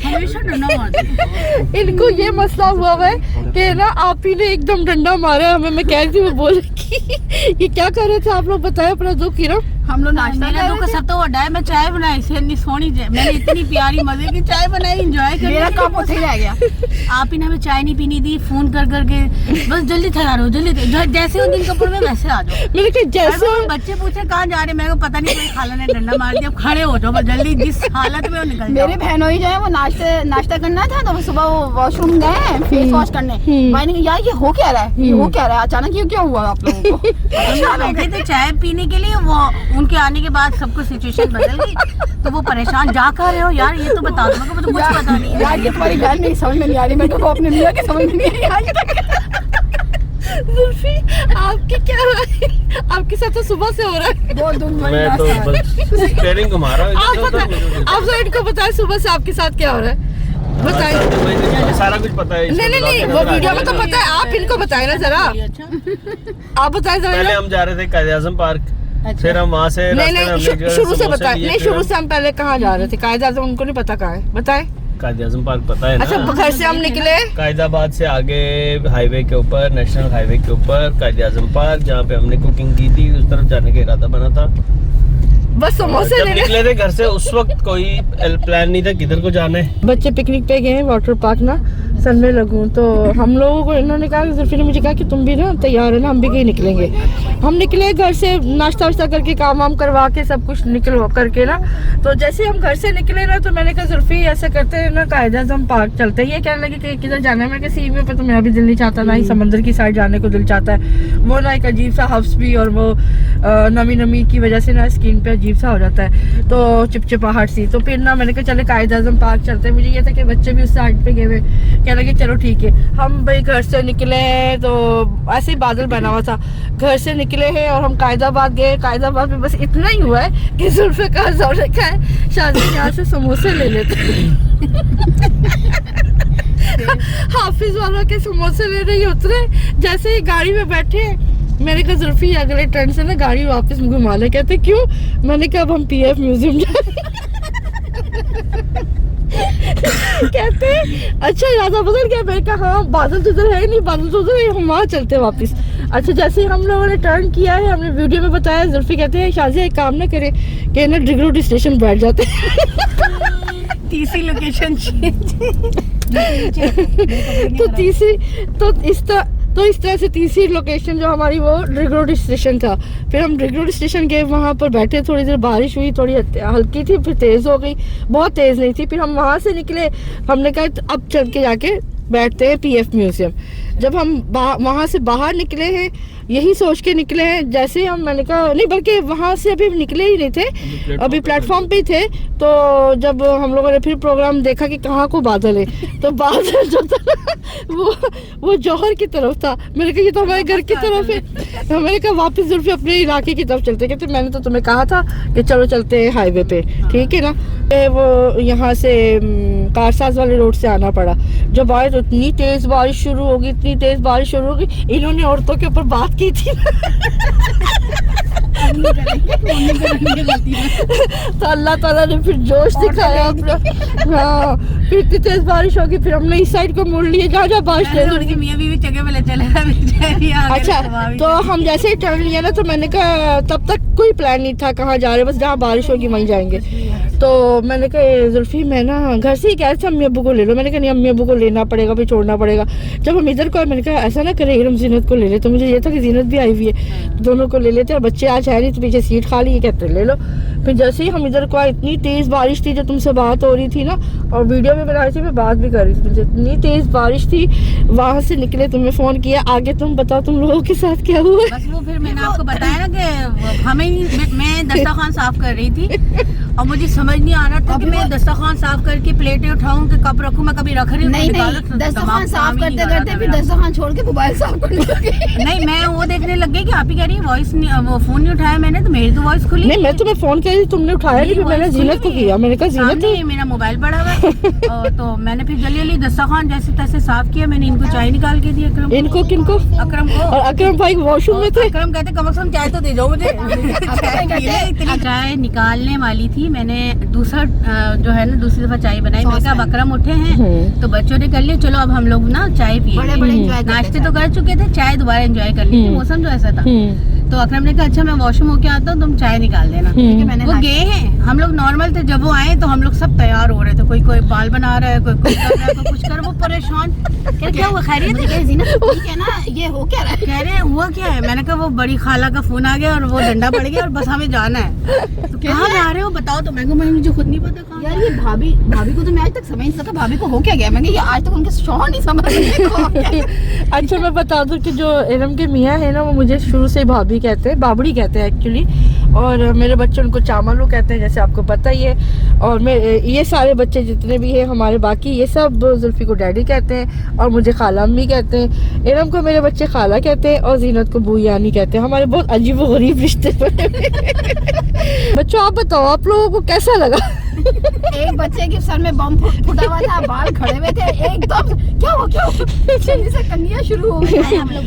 हमेशा डंडा मारती। इनको ये मसला हुआ है कि ना आप ही ने एकदम डंडा मारा है हमें। मैं कह रही थी, वो बोल कि ये क्या कर रहे थे आप लोग, बताए अपना दुख। हम लोग नाश्ता मेरा दुख सब तो वड्डा है। मैं चाय बनाई से इतनी सोहनी, मैंने इतनी प्यारी मजे की चाय बनाई, एंजॉय कर। मेरा कप उठे रह गया। आप ही ने हमें चाय नहीं पीनी थी, फोन कर करके बस जल्दी तैयार हो, जल्दी जैसे उन दिन कपड़ों में वैसे आ जाओ। मेरे के जैसे बच्चे पूछे कहाँ जा रहे, मेरे को पता नहीं, खाला ने डंडा मार दिया, खड़े हो जाओ जल्दी, जिस हालत में वो निकल। मेरे बहनों ही जो है वो नाश्ता करना था, तो सुबह वो वॉशरूम गए फेस वॉश करने। मैंने कहा यार ये हो क्या रहा है, ये हो क्या रहा है, अचानक ये क्या हुआ आप लोगों को? बैठे थे चाय पीने के लिए, वो उनके आने के बाद सबको सिचुएशन बदल गई, तो वो परेशान, जा कर रहे हो यार, ये तो बता दो, मेरे को तो कुछ पता नहीं यार, ये तुम्हारी बहन नहीं समझ में नहीं आ रही, मेरे को अपने मियां की समझ में नहीं आ रही। जुल्फी आपके क्या हो रहा है? आपके साथ तो सुबह से हो रहा है। बहुत दूर मैं तो बस स्टीयरिंग घुमा रहा हूं। आप तो इनको बताएं सुबह से आपके साथ क्या हो रहा है, बताएं। सारा कुछ पता है। नहीं वो वीडियो में तो पता है, आप इनको बताएं ना जरा, आप बताएं जरा। पहले हम जा रहे थे कायद-ए-आज़म पार्क, फिर हम वहाँ से नहीं शुरू से बताएं। नहीं शुरू से हम पहले कहाँ जा रहे थे? कायद-ए-आज़म उनको नहीं पता कहाँ है, बताएं। कायद-ए-आज़म पार्क पता है ना? अच्छा घर से हम निकले कायदाबाद से आगे हाईवे के ऊपर, नेशनल हाईवे के ऊपर कायद-ए-आज़म पार्क, जहाँ पे हमने कुकिंग की थी, उस तरफ जाने का इरादा बना था। बस समोसे जब निकले थे घर से उस वक्त कोई प्लान नहीं था किधर को जाने। बच्चे पिकनिक पे गए वाटर पार्क ना, सन में लगूं, तो हम लोगों को इन्होंने कहा, जुल्फी ने मुझे कहा कि तुम भी ना तैयार है ना, हम भी कहीं निकलेंगे। हम निकले घर से, नाश्ता वाश्ता करके काम वाम करवा के सब कुछ निकल करके ना, तो जैसे हम घर से निकले ना, तो मैंने कहा जुल्फी ऐसा करते हैं ना, कायद-ए-आज़म पार्क चलते हैं। ये कहने लगे कि किधर जाना है? मैं कहा सीवी पे तो मेरा भी दिल नहीं चाहता, ना ही समंदर की साइड जाने को दिल चाहता है, वो ना एक अजीब सा हफ्स भी, और वो नमी की वजह से ना स्किन पे अजीब सा हो जाता है, तो चिपचिपाहट सी। तो फिर ना मैंने कहा चले कायद-ए-आज़म पार्क चलते हैं। मुझे ये था कि बच्चे भी उस साइड पे गए हुए, कहने लगे चलो ठीक है। हम भाई घर से निकले हैं, तो ऐसे ही बादल बना हुआ था, घर से निकले हैं और हम कायदाबाद गए। कायदाबाद में बस इतना ही हुआ है कि जुल्फ़िकार जोर रखा है शादी यहाँ से समोसे ले लेते हाफिज वालों के समोसे ले रही उतरे, जैसे ही गाड़ी में बैठे मैंने कहा जुल्फी अगले ट्रेन से ना गाड़ी वापस घुमा ले। कहते क्यों? मैंने कहा अब हम पीएफ म्यूजियम जाए। कहते अच्छा ज्यादा बदल गया? मैंने कहा हाँ बादल तो उधर है नहीं, बादल तो उधर है, हम वहाँ चलते हैं वापस। अच्छा जैसे ही हम लोगों ने टर्न किया है, हमने वीडियो में बताया, जुल्फी कहते हैं शाजिया एक काम ना करे कि ना डिगरोड स्टेशन बैठ जाते तीसरी लोकेशन तो इस तरह से तीसरी लोकेशन जो हमारी वो रिग रोड स्टेशन था। फिर हम रिग रोड स्टेशन गए, वहाँ पर बैठे, थोड़ी देर बारिश हुई, थोड़ी हल्की थी, फिर तेज़ हो गई, बहुत तेज़ नहीं थी। फिर हम वहाँ से निकले, हमने कहा अब चल के जाके बैठते हैं पीएफ म्यूजियम। जब हम वहाँ से बाहर निकले हैं, यही सोच के निकले हैं, जैसे हम मैंने कहा नहीं, बल्कि वहाँ से अभी निकले ही नहीं थे, अभी प्लेटफॉर्म पे ही थे। तो जब हम लोगों ने फिर प्रोग्राम देखा कि कहाँ को बादल है, तो बादल जो था वो जौहर की तरफ था। मैंने कहा ये तो हमारे घर की तरफ है। मैंने कहा वापस जुल्फी अपने इलाके की तरफ चलते, कहते मैंने तो तुम्हें कहा था कि चलो चलते हैं हाईवे पे, ठीक है ना। वो यहाँ से कारसाज वाले रोड से आना पड़ा। जब आए तो इतनी तेज़ बारिश शुरू होगी, इतनी तेज़ बारिश शुरू होगी, इन्होंने औरतों के ऊपर बात की थी तो अल्लाह ताला ने फिर जोश दिखाया अपना। हाँ फिर इतनी तेज बारिश होगी, फिर हमने इस साइड को मोड़ लिए जहाँ जहाँ बारिश अच्छा। तो हम जैसे ही टर्न लिया ना, तो मैंने कहा तब तक कोई प्लान नहीं था कहाँ जा रहे, बस जहाँ बारिश होगी वहीं जाएंगे। तो मैंने कहा जुल्फी मैं ना घर से ही कह रहे थे अम्मी अब्बू को ले लो। मैंने कहा नहीं अम्मी अब्बू को लेना पड़ेगा, फिर छोड़ना पड़ेगा। जब हम इधर को आए, मैंने कहा ऐसा ना करें हम जीनत को ले ले। तो मुझे ये था कि जीनत भी आई हुई है, दोनों को ले लेते, और बच्चे आज है नहीं तो पीछे सीट खाली है, कहते ले लो। फिर जैसे ही हम इधर को आए, इतनी तेज़ बारिश थी, जो तुमसे बात हो रही थी ना, और वीडियो भी बना रही थी, मैं बात भी कर रही थी तुमसे, इतनी तेज़ बारिश थी। वहाँ से निकले, तुम्हें फ़ोन किया, आगे तुम बताओ तुम लोगों के साथ क्या हुआ? बस वो फिर मैंने आपको बताया ना कि मैं दस्तरखान साफ कर रही थी और मुझे समझ नहीं आ रहा था कि मैं दस्तरखान साफ करके प्लेटें उठाऊं कि कब रखूं। मैं कभी रख रही हूँ, नहीं दस्तरखान साफ करते करते फिर दस्तरखान छोड़ के मोबाइल साफ करने लगी। नहीं मैं वो देखने लग गई कि आप ही कह रही है वॉइस, वो फोन नहीं उठाया मैंने, तो मेरी तो वॉइस खुली नहीं। मैं तुम्हें फोन किया, तुमने उठाया नहीं, मैंने जीनत को किया। मैंने कहा जीनत मेरा मोबाइल पड़ा हुआ तो मैंने फिर जल्दी जल्दी दस्तरखान जैसे तैसे साफ किया। मैंने इनको चाय निकाल के दी, अकरम इनको किनको? अकरम को। और अकरम भाई वॉशरूम में थे। अकरम कहते कम से कम चाय तो दे जाओ मुझे। इतनी चाय निकालने वाली थी, मैंने दूसरा जो है ना दूसरी दफा चाय बनाई। मैंने कहा अकरम उठे हैं तो बच्चों ने कर लिया, चलो अब हम लोग ना चाय पिए। नाश्ते तो कर चुके थे, चाय दोबारा एंजॉय करनी थी, मौसम जो ऐसा था। तो अकरम ने कहा अच्छा मैं वॉशरूम होके आता हूँ, तुम चाय निकाल देना। ठीक है, मैंने वो गए हैं, हम लोग नॉर्मल थे, जब वो आए तो हम लोग सब तैयार हो रहे थे, कोई बाल बना रहा है, कोई कुछ कर रहा है, कोई कुछ कर, वो परेशान, कह क्या हुआ, खैरियत है? ठीक है ना, ये हो क्या रहा है? कह रहे हैं हुआ क्या है? मैंने कहा वो बड़ी खाला का फोन आ गया और वो डंडा पड़ गया और बस हमें जाना है। तो कहाँ जा रहे हो बताओ? तो मैं मुझे खुद नहीं पता कहाँ। यार ये भाभी को तो मैं आज तक समझ नहीं सका, भाभी को हो क्या गया? मैं ये आज तक उनके शौहर नहीं समझ रहे। अच्छा मैं बता दूं कि जो इरम के मियाँ है ना, वो मुझे शुरू से भाभी कहते हैं, बाबड़ी कहते हैं एक्चुअली, और मेरे बच्चे उनको चामालू कहते हैं, जैसे आपको पता ही है। और मैं ये सारे बच्चे जितने भी हैं हमारे बाकी, ये सब जुल्फी को डैडी कहते हैं और मुझे खाला अम्मी कहते हैं। इरम को मेरे बच्चे खाला कहते हैं और जीनत को बूयानी कहते हैं। हमारे बहुत अजीब व गरीब रिश्ते बच्चों आप बताओ, आप लोगों को कैसा लगा? एक बच्चे के सर में बम फुटा हुआ था, बाल खड़े हुए थे, एकदम क्या हो जल्दी से कन्या शुरू हो गई। हम लोग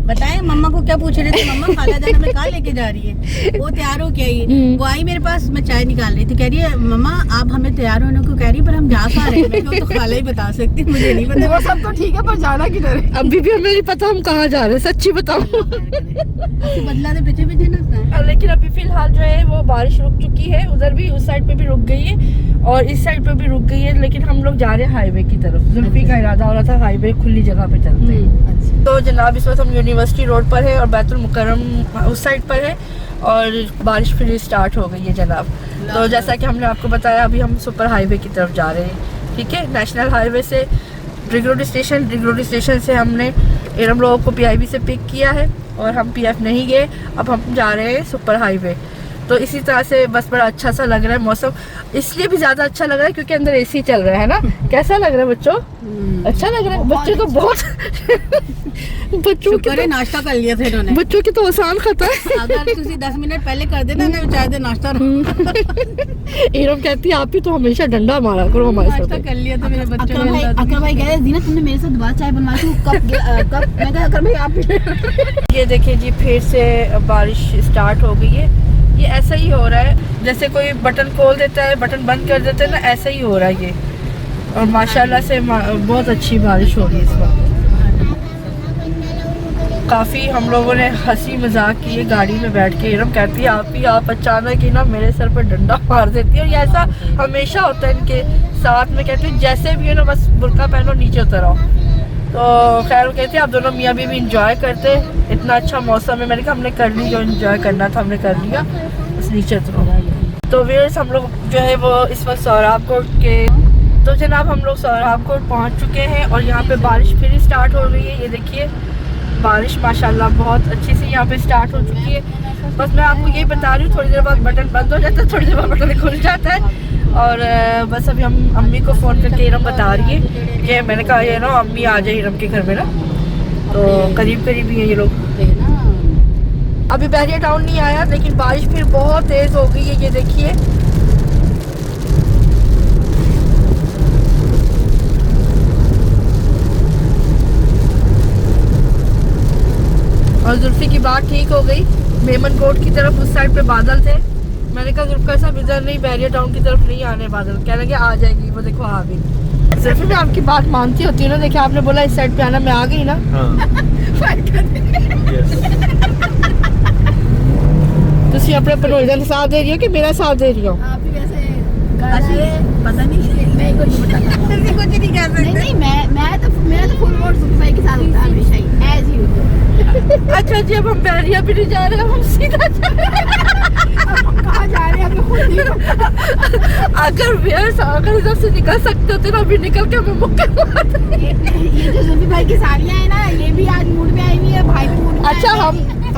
बताएं मम्मा को क्या पूछ रहे थे, मम्मा खाला जान हमें कहाँ लेके जा रही है? वो तैयार हो के आई, वो आई मेरे पास, मैं चाय निकाल रही थी, कह रही है मम्मा आप हमें तैयार होने को कह रही है, पर हम जा कहाँ रहे हैं? मैं तो खाला ही बता सकती, मुझे नहीं पता। वो सब तो ठीक है, पर जाना किधर है? अभी भी हमें नहीं पता हम कहाँ जा रहे हैं, सच्ची बताओ। बदला दे पीछे पीछे ना। लेकिन अभी फिलहाल जो है वो बारिश रुक चुकी है, उधर भी उस साइड पे भी रुक गई है और इस साइड पे भी रुक गई है, लेकिन हम लोग जा रहे हैं हाईवे की तरफ। जुल्फी का इरादा हो रहा था हाईवे खुली जगह पे चलते हैं। तो जनाब इस वक्त हम यूनिवर्सिटी रोड पर है और बैतुल मुकर्रम उस साइड पर है और बारिश फिर स्टार्ट हो गई है जनाब। तो जैसा कि हमने आपको बताया, अभी हम सुपर हाईवे की तरफ जा रहे हैं। ठीक है, नेशनल हाईवे से रिंग रोड स्टेशन से हमने इरम लोगों को PIB से पिक किया है और हम PF नहीं गए, अब हम जा रहे हैं सुपर हाईवे। तो इसी तरह से बस बड़ा अच्छा सा लग रहा है मौसम, इसलिए भी ज़्यादा अच्छा लग रहा है क्योंकि अंदर AC चल रहा है ना। कैसा लग रहा है बच्चों? अच्छा लग रहा है बच्चों को बहुत। बच्चों की तो नाश्ता कर लिया था इन्होंने। बच्चों की तो आसान खाता है। अगर तुसी 10 मिनट पहले कर देना ना, चाय दे नाश्ता इरम कहती है आप ही तो हमेशा डंडा मारा करो हमारे नाश्ता साथ। कर लिया था मेरे बच्चों ने। अकरम भाई कह रहे जीना तुमने मेरे साथ दोबारा चाय बनवा दी, कब मैं कहा अकरम भाई आप ये देखिए जी, फिर से बारिश स्टार्ट हो गई है। ये ऐसा ही हो रहा है जैसे कोई बटन खोल देता है बटन बंद कर देता है ना, ऐसा ही हो रहा है ये। और माशाल्लाह से बहुत अच्छी बारिश हो रही है इस वक्त। काफ़ी हम लोगों ने हंसी मजाक की है गाड़ी में बैठ के। इरम कहती है आप अचानक ही ना मेरे सर पर डंडा मार देती है, और ये ऐसा हमेशा होता है इनके साथ में। कहती है जैसे भी है ना बस बुर्का पहनो नीचे उतर आओ। तो खैर वो कहती है आप दोनों मियाँ बीवी इंजॉय करते, इतना अच्छा मौसम है। मैंने कहा हमने कर ली, जो इंजॉय करना था हमने कर लिया, बस नीचे उतरो। तो व्यूअर्स हम लोग जो है वो इस वक्त सोहराब कोट के, तो जनाब हम लोग सोहराब कोट पहुँच चुके हैं और यहाँ पे बारिश फिर स्टार्ट हो गई है। ये देखिए बारिश माशाल्लाह बहुत अच्छी से यहाँ पे स्टार्ट हो चुकी है। बस मैं आपको यही बता रही हूँ, थोड़ी देर बाद बटन बंद हो जाता है, थोड़ी देर बाद बटन खुल जाता है। और बस अभी हम अम्मी को फ़ोन करके इरम बता रही है कि मैंने कहा ये ना अम्मी आ जाए इरम के घर में ना, तो करीब करीब ही है ये लोग। अभी बैरिया टाउन नहीं आया, लेकिन बारिश फिर बहुत तेज़ हो गई है। ये देखिए और जुल्फी की बात ठीक हो गई। मेमन कोट की तरफ उस साइड पे बादल थे, मैंने कहा जुल्फा साहब इधर नहीं, बैरिया टाउन की तरफ नहीं आने बादल। कह लगे आ जाएगी, वो देखो आ गई। जुल्फी मैं आपकी बात मानती होती हूँ ना, देखिए आपने बोला इस साइड पे आना, मैं आ गई ना। तुसी अपने भनोई का साथ दे रही हो कि मेरा साथ दे रही हो? आप भी वैसे पता नहीं, मैं कुछ नहीं कह सकती। नहीं मैं तो मेरा तो फुल वोट सुल्फी भाई के साथ होता है हमेशा ही, एज ही होता। अच्छा जी अब हम बैरिया भी नहीं जा रहे, हम सीधा जा रहे हैं। कहाँ जा रहे हैं हमें खुद नहीं पता। अगर इधर से निकल सकते होते ना, अभी निकल के हमें मुक्के मारते। ये जो सुल्फी भाई की सालियाँ है ना, ये भी आज मूड में आई हुई है, भाई भी मूड में। अच्छा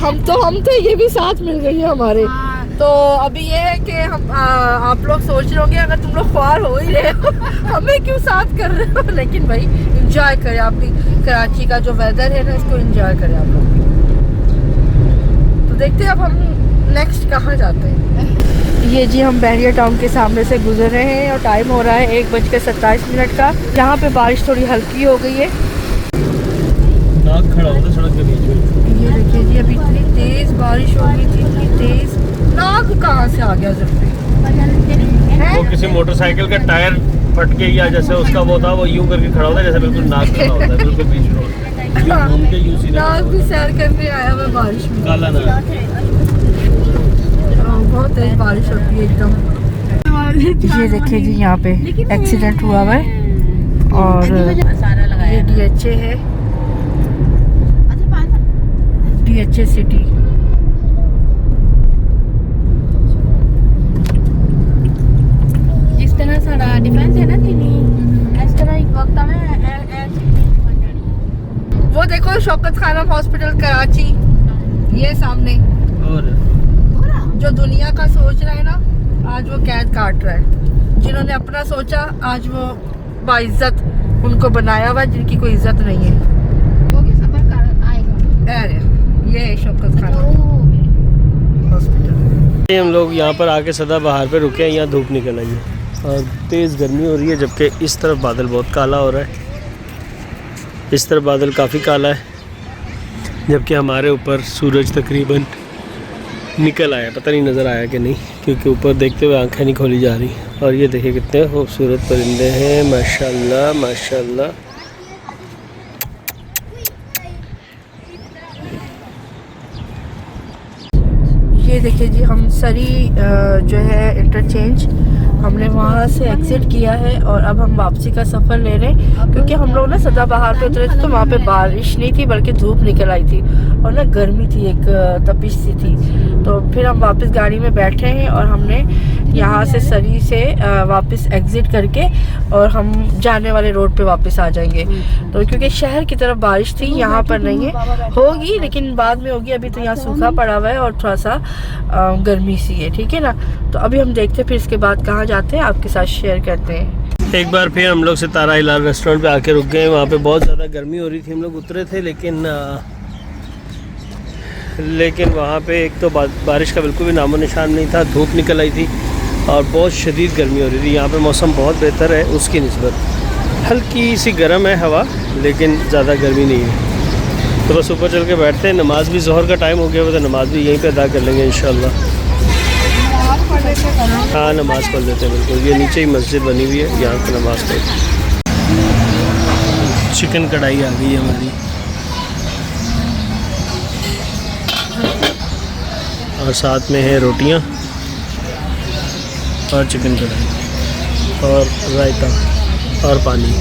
हम थे, ये भी साथ मिल गई है हमारे। तो अभी ये है कि हम आप लोग सोच रहे होंगे अगर तुम लोग ख्वार हो ही रहे हो हमें क्यों साथ कर रहे हो, लेकिन भाई एंजॉय करें, आप भी कराची का जो वेदर है ना इसको एंजॉय करें आप लोग। तो देखते हैं अब हम नेक्स्ट कहाँ जाते हैं। ये जी हम बैरिया टाउन के सामने से गुजर रहे हैं और टाइम हो रहा है 1:27 का। यहाँ पे बारिश थोड़ी हल्की हो गई है। नाक खड़ा होता सड़क के बीच में। ये देखिए जी अभी इतनी तेज बारिश हो गई थी, इतनी तेज। नाक कहाँ से आ गया जुल्फी? वो किसी मोटरसाइकिल का टायर फट के या जैसे उसका वो था, वो यूं करके खड़ा होता है जैसे बिल्कुल नाक खड़ा होता है, बिल्कुल बीच में घूम के यूं सीधे नाक भी सैर करने आया मैं बारिश में। काला ना बहुत तेज बारिश होती है एकदम। ये देखिए जी यहाँ पे एक्सीडेंट हुआ हुआ है और ये DHA है, DHA सिटी। जिस तरह सारा डिफेंस है ना दीदी, इस तरह एक वक्त में वो देखो शौकत खानम हॉस्पिटल कराची, ये सामने और जो दुनिया का सोच रहा है ना, आज वो कैद काट रहा है। जिन्होंने अपना सोचा आज वो बाइज्जत उनको बनाया हुआ, जिनकी कोई इज्जत नहीं है। अरे ये शौकत खानम हॉस्पिटल। हम लोग यहाँ पर आके सदाबहार पे रुके हैं। यहाँ धूप निकल आई है और तेज़ गर्मी हो रही है, जबकि इस तरफ बादल बहुत काला हो रहा है। इस तरफ बादल काफ़ी काला है, जबकि हमारे ऊपर सूरज तकरीबन निकल आया। पता नहीं नज़र आया कि नहीं, क्योंकि ऊपर देखते हुए आंखें नहीं खोली जा रही। और ये देखिए कितने खूबसूरत परिंदे हैं, माशाल्लाह माशाल्लाह। ये देखिए जी, हम सरी जो है इंटरचेंज हमने वहाँ से एग्जिट किया है और अब हम वापसी का सफ़र ले रहे हैं, क्योंकि हम लोग ना सदाबहार पे उतरे थे तो वहाँ पे बारिश नहीं थी बल्कि धूप निकल आई थी और ना गर्मी थी, एक तपिश सी थी। तो फिर हम वापस गाड़ी में बैठे हैं और हमने यहाँ से सरी से वापस एग्जिट करके और हम जाने वाले रोड पे वापस आ जाएंगे। तो क्योंकि शहर की तरफ बारिश थी, यहाँ पर नहीं है, होगी लेकिन बाद में होगी। अभी तो यहाँ सूखा पड़ा हुआ है और थोड़ा सा गर्मी सी है, ठीक है ना। तो अभी हम देखते हैं फिर इसके बाद कहाँ जाते हैं, आपके साथ शेयर करते हैं। एक बार फिर हम लोग सितारा हिलाल रेस्टोरेंट पे आके रुक गए। वहाँ पे बहुत ज़्यादा गर्मी हो रही थी, हम लोग उतरे थे, लेकिन वहाँ पे एक तो बारिश का बिल्कुल भी नामो निशान नहीं था, धूप निकल आई थी और बहुत शदीद गर्मी हो रही थी। यहाँ पे मौसम बहुत बेहतर है उसकी निस्बत, हल्की सी गर्म है हवा, लेकिन ज़्यादा गर्मी नहीं है। तो बस ऊपर चल के बैठते हैं। नमाज भी ज़ोहर का टाइम हो गया, तो नमाज भी यहीं पे अदा कर लेंगे इंशाल्लाह। हाँ, नमाज़ पढ़ लेते हैं बिल्कुल। ये नीचे ही मस्जिद बनी हुई है, यहाँ पर नमाज़ पढ़। चिकन कढ़ाई आ गई है हमारी और साथ में है रोटियाँ और चिकन कढ़ाई और रायता और पानी।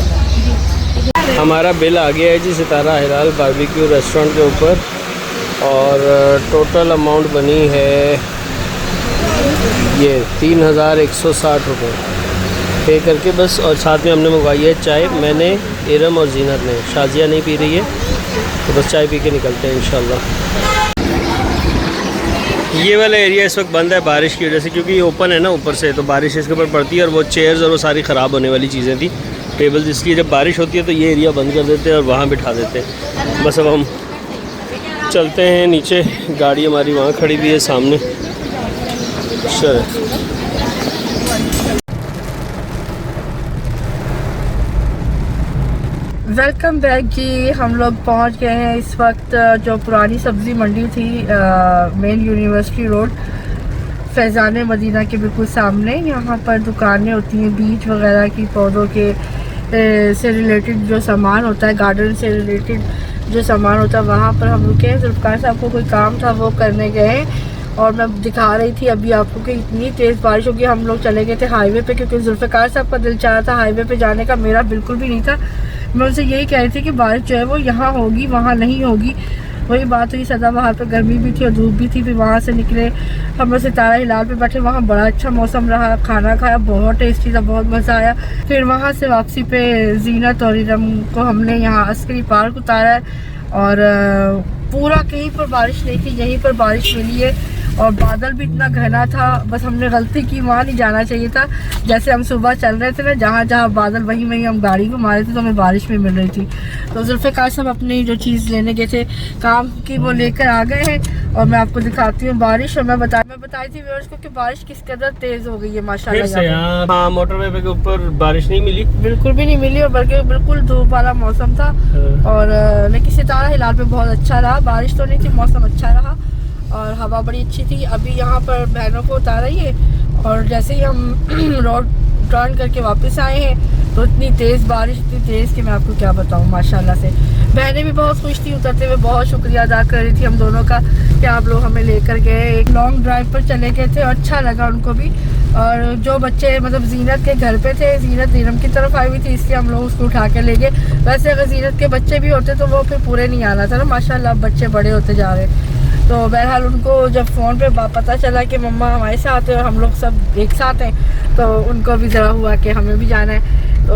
हमारा बिल आ गया है जी सितारा हिलाल बारबेक्यू रेस्टोरेंट के ऊपर और टोटल अमाउंट बनी है ये 3160 रुपये पे करके बस। और साथ में हमने मंगवाई है चाय, मैंने, इरम और जीनत ने। शाजिया नहीं पी रही है, तो बस चाय पी के निकलते हैं इंशाल्लाह। ये वाला एरिया इस वक्त बंद है बारिश की वजह से, क्योंकि ये ओपन है ना ऊपर से, तो बारिश इसके ऊपर पड़ती है और वो चेयर्स और वो सारी ख़राब होने वाली चीज़ें थी, टेबल्स, इसलिए जब बारिश होती है तो ये एरिया बंद कर देते हैं और वहाँ बिठा देते हैं। बस अब हम चलते हैं नीचे, गाड़ी हमारी वहाँ खड़ी भी है सामने। चल वेलकम बैक जी। हम लोग पहुंच गए हैं इस वक्त जो पुरानी सब्ज़ी मंडी थी main university road Faizan Madina के बिल्कुल सामने। यहाँ पर दुकानें होती हैं बीज वगैरह की, पौधों के से रिलेटेड जो सामान होता है, गार्डन से रिलेटेड जो सामान होता है, वहाँ पर हम रुके हैं। जुल्फ़िकार साहब को कोई काम था, वो करने गए और मैं दिखा रही थी अभी आपको कि इतनी तेज़ बारिश होगी। हम लोग चले गए थे हाईवे पे, क्योंकि जुल्फ़िकार साहब का दिल चाह रहा था हाईवे पे जाने का, मेरा बिल्कुल भी नहीं था। मैं उनसे यही कह रही थी कि बारिश जो है वो यहाँ होगी, वहाँ नहीं होगी। वही बात हुई, सदाबहार पे गर्मी भी थी और धूप भी थी। फिर वहाँ से निकले, हम लोग सितारा हिलाल पे बैठे, वहाँ बड़ा अच्छा मौसम रहा, खाना खाया, बहुत टेस्टी था, बहुत मज़ा आया। फिर वहाँ से वापसी पे जीनत और इरम को हमने यहाँ अस्करी पार्क उतारा है और पूरा कहीं पर बारिश नहीं थी, यहीं पर बारिश मिली है और बादल भी इतना घना था। बस हमने गलती की, वहाँ नहीं जाना चाहिए था। जैसे हम सुबह चल रहे थे ना, जहाँ जहाँ बादल वहीं वहीं हम गाड़ी घुमा रहे थे, तो हमें बारिश में मिल रही थी। तो जुल्फ़िकार साहब अपनी जो चीज़ लेने गए थे काम की, वो लेकर आ गए हैं और मैं आपको दिखाती हूँ बारिश। और मैं बताई थी व्यूअर्स को कि बारिश किस कदर तेज़ हो गई है माशाल्लाह। हाँ, मोटरवे के ऊपर बारिश नहीं मिली, बिल्कुल भी नहीं मिली और बल्कि बिल्कुल धूप वाला मौसम था। और लेकिन सितारा हिलाल पे बहुत अच्छा रहा, बारिश तो नहीं थी, मौसम अच्छा रहा और हवा बड़ी अच्छी थी। अभी यहाँ पर बहनों को उतारा ही है और जैसे ही हम रोड टर्न करके वापस आए हैं तो इतनी तेज़ बारिश, इतनी तेज़ कि मैं आपको क्या बताऊँ माशाल्लाह से। बहनें भी बहुत खुश थी, उतरते हुए बहुत शुक्रिया अदा कर रही थी हम दोनों का कि आप लोग हमें लेकर गए। एक लॉन्ग ड्राइव पर चले गए थे और अच्छा लगा उनको भी। और जो बच्चे मतलब जीनत के घर पे थे, जीनत नीरम की तरफ आई हुई थी, इसलिए हम लोग उसको उठा के ले गए। वैसे अगर जीनत के बच्चे भी होते तो वो फिर पूरे नहीं आना था ना, माशाल्लाह बच्चे बड़े होते जा रहे। तो बहरहाल उनको जब फ़ोन पे पता चला कि मम्मा हमारे साथ है और हम लोग सब एक साथ हैं, तो उनको भी ज़रा हुआ कि हमें भी जाना है। तो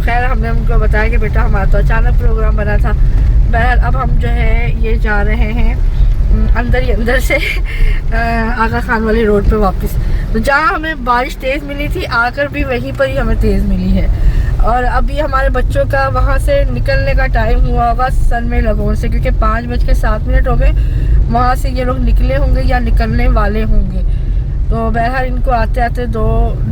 खैर हमने उनको बताया कि बेटा हमारा तो अचानक प्रोग्राम बना था। बहरहाल अब हम जो है ये जा रहे हैं अंदर ही अंदर से आगा खान वाली रोड पे वापस। तो जहाँ हमें बारिश तेज़ मिली थी, आकर भी वहीं पर ही हमें तेज़ मिली है। और अभी हमारे बच्चों का वहाँ से निकलने का टाइम हुआ होगा सन में लगोन से, क्योंकि 5:07 हो गए वहाँ से ये लोग निकले होंगे या निकलने वाले होंगे। तो बहरहाल इनको आते आते 2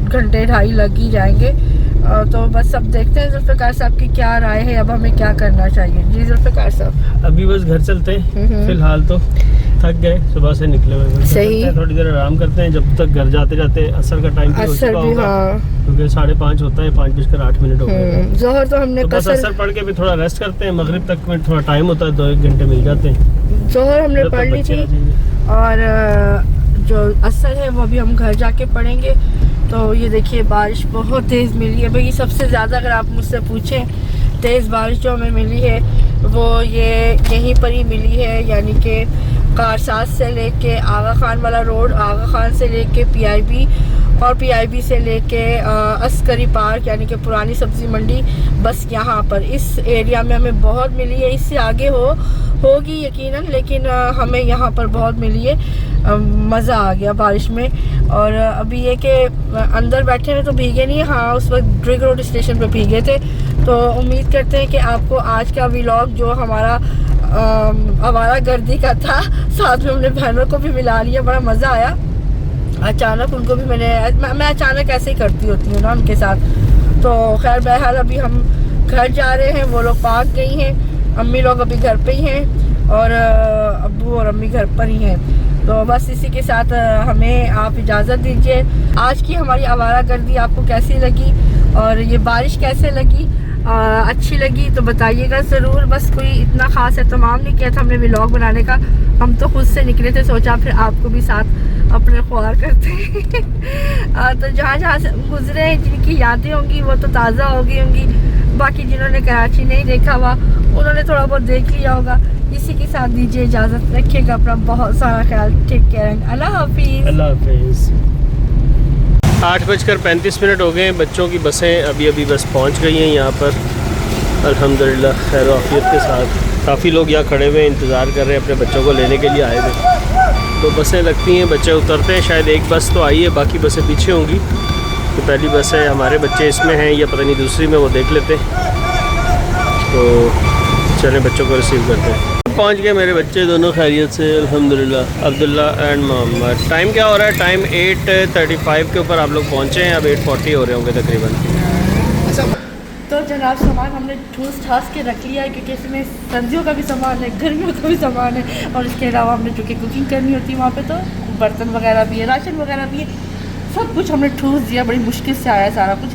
घंटे 2.5 लग ही जाएंगे। तो बस अब देखते हैं जुल्फ़िकार साहब की क्या राय है, अब हमें क्या करना चाहिए। जी जुल्फ़िकार साहब, अभी बस घर चलते हैं, फिलहाल तो थक गए, सुबह से निकले हुए। सही, थोड़ी देर आराम करते हैं जब तक घर जाते जाते असर का टाइम भी हो चुका होगा। क्योंकि 5:30 होता है, 5:08 हो गए। ज़ोहर तो हमने तो बस असर पढ़ के भी थोड़ा रेस्ट करते हैं। मगरिब तक में थोड़ा टाइम होता है, 2-1 घंटे मिल जाते हैं। ज़ोहर हमने पढ़ ली थी और जो असर है वो भी हम घर जाके पढ़ेंगे। तो ये देखिए बारिश बहुत तेज़ मिली है भाई। सबसे ज़्यादा अगर आप मुझसे पूछें तेज़ बारिश जो हमें मिली है वो ये यहीं पर ही मिली है, यानी कि कारसाज से लेके आगा खान वाला रोड, आगा खान से लेके PIB और PIB से लेके अस्करी पार्क यानी कि पुरानी सब्ज़ी मंडी, बस यहाँ पर इस एरिया में हमें बहुत मिली है। इससे आगे होगी यकीनन, लेकिन हमें यहाँ पर बहुत मिली है। मज़ा आ गया बारिश में। और अभी ये कि अंदर बैठे हैं तो भीगे नहीं, हाँ उस वक्त ड्रिग रोड स्टेशन पे भीगे थे। तो उम्मीद करते हैं कि आपको आज का व्लॉग जो हमारा आवारा गर्दी का था, साथ में हमने बहनों को भी मिला लिया, बड़ा मज़ा आया। अचानक उनको भी मैं अचानक ऐसे ही करती होती हूँ ना उनके साथ। तो खैर बहरहाल अभी हम घर जा रहे हैं, वो लोग पार्क गई हैं, अम्मी लोग अभी घर पे ही हैं और अब्बू और अम्मी घर पर ही हैं। तो बस इसी के साथ हमें आप इजाज़त दीजिए। आज की हमारी आवारा गर्दी आपको कैसी लगी और ये बारिश कैसे लगी, अच्छी लगी तो बताइएगा ज़रूर। बस कोई इतना ख़ास एहतमाम नहीं किया था हमने व्लॉग बनाने का, हम तो खुद से निकले थे, सोचा फिर आपको भी साथ अपने ख्वार करते हैं। तो जहाँ से गुजरे हैं जिनकी यादें होंगी वो तो ताज़ा हो गई होंगी, बाकी जिन्होंने कराची नहीं देखा हुआ उन्होंने थोड़ा बहुत देख लिया होगा। इसी के साथ दीजिए इजाज़त, रखिएगा अपना बहुत सारा ख्याल, टेक केयर, अल्लाह हाफिज़। अल्लाह हाफिज़। 8:35 हो गए हैं। बच्चों की बसें अभी बस पहुंच गई हैं यहाँ पर अल्हम्दुलिल्लाह खैर आफियत के साथ। काफ़ी लोग यहाँ खड़े हुए इंतज़ार कर रहे हैं, अपने बच्चों को लेने के लिए आए थे। तो बसें लगती हैं, बच्चे उतरते हैं, शायद एक बस तो आई है, बाकी बसें पीछे होंगी। तो पहली बस है, हमारे बच्चे इसमें हैं या पता नहीं दूसरी में, वो देख लेते हैं। तो चलें बच्चों को रिसीव करते हैं। पहुंच गए मेरे बच्चे दोनों खैरियत से अल्हम्दुलिल्लाह, अब्दुल्ला एंड मोहम्मद। टाइम क्या हो रहा है? टाइम 8:35 के ऊपर आप लोग पहुंचे हैं, अब 8:40 हो रहे होंगे तकरीबन। तो जनाब सामान हमने ठूस ठास के रख लिया है, क्योंकि इसमें सर्दियों का भी सामान है, गर्मियों का भी सामान है, और इसके अलावा हमने जो कि कुकिंग करनी होती है वहाँ पे, तो बर्तन वगैरह भी है, राशन वगैरह भी है, सब कुछ हमने ठूस दिया। बड़ी मुश्किल से आया सारा कुछ।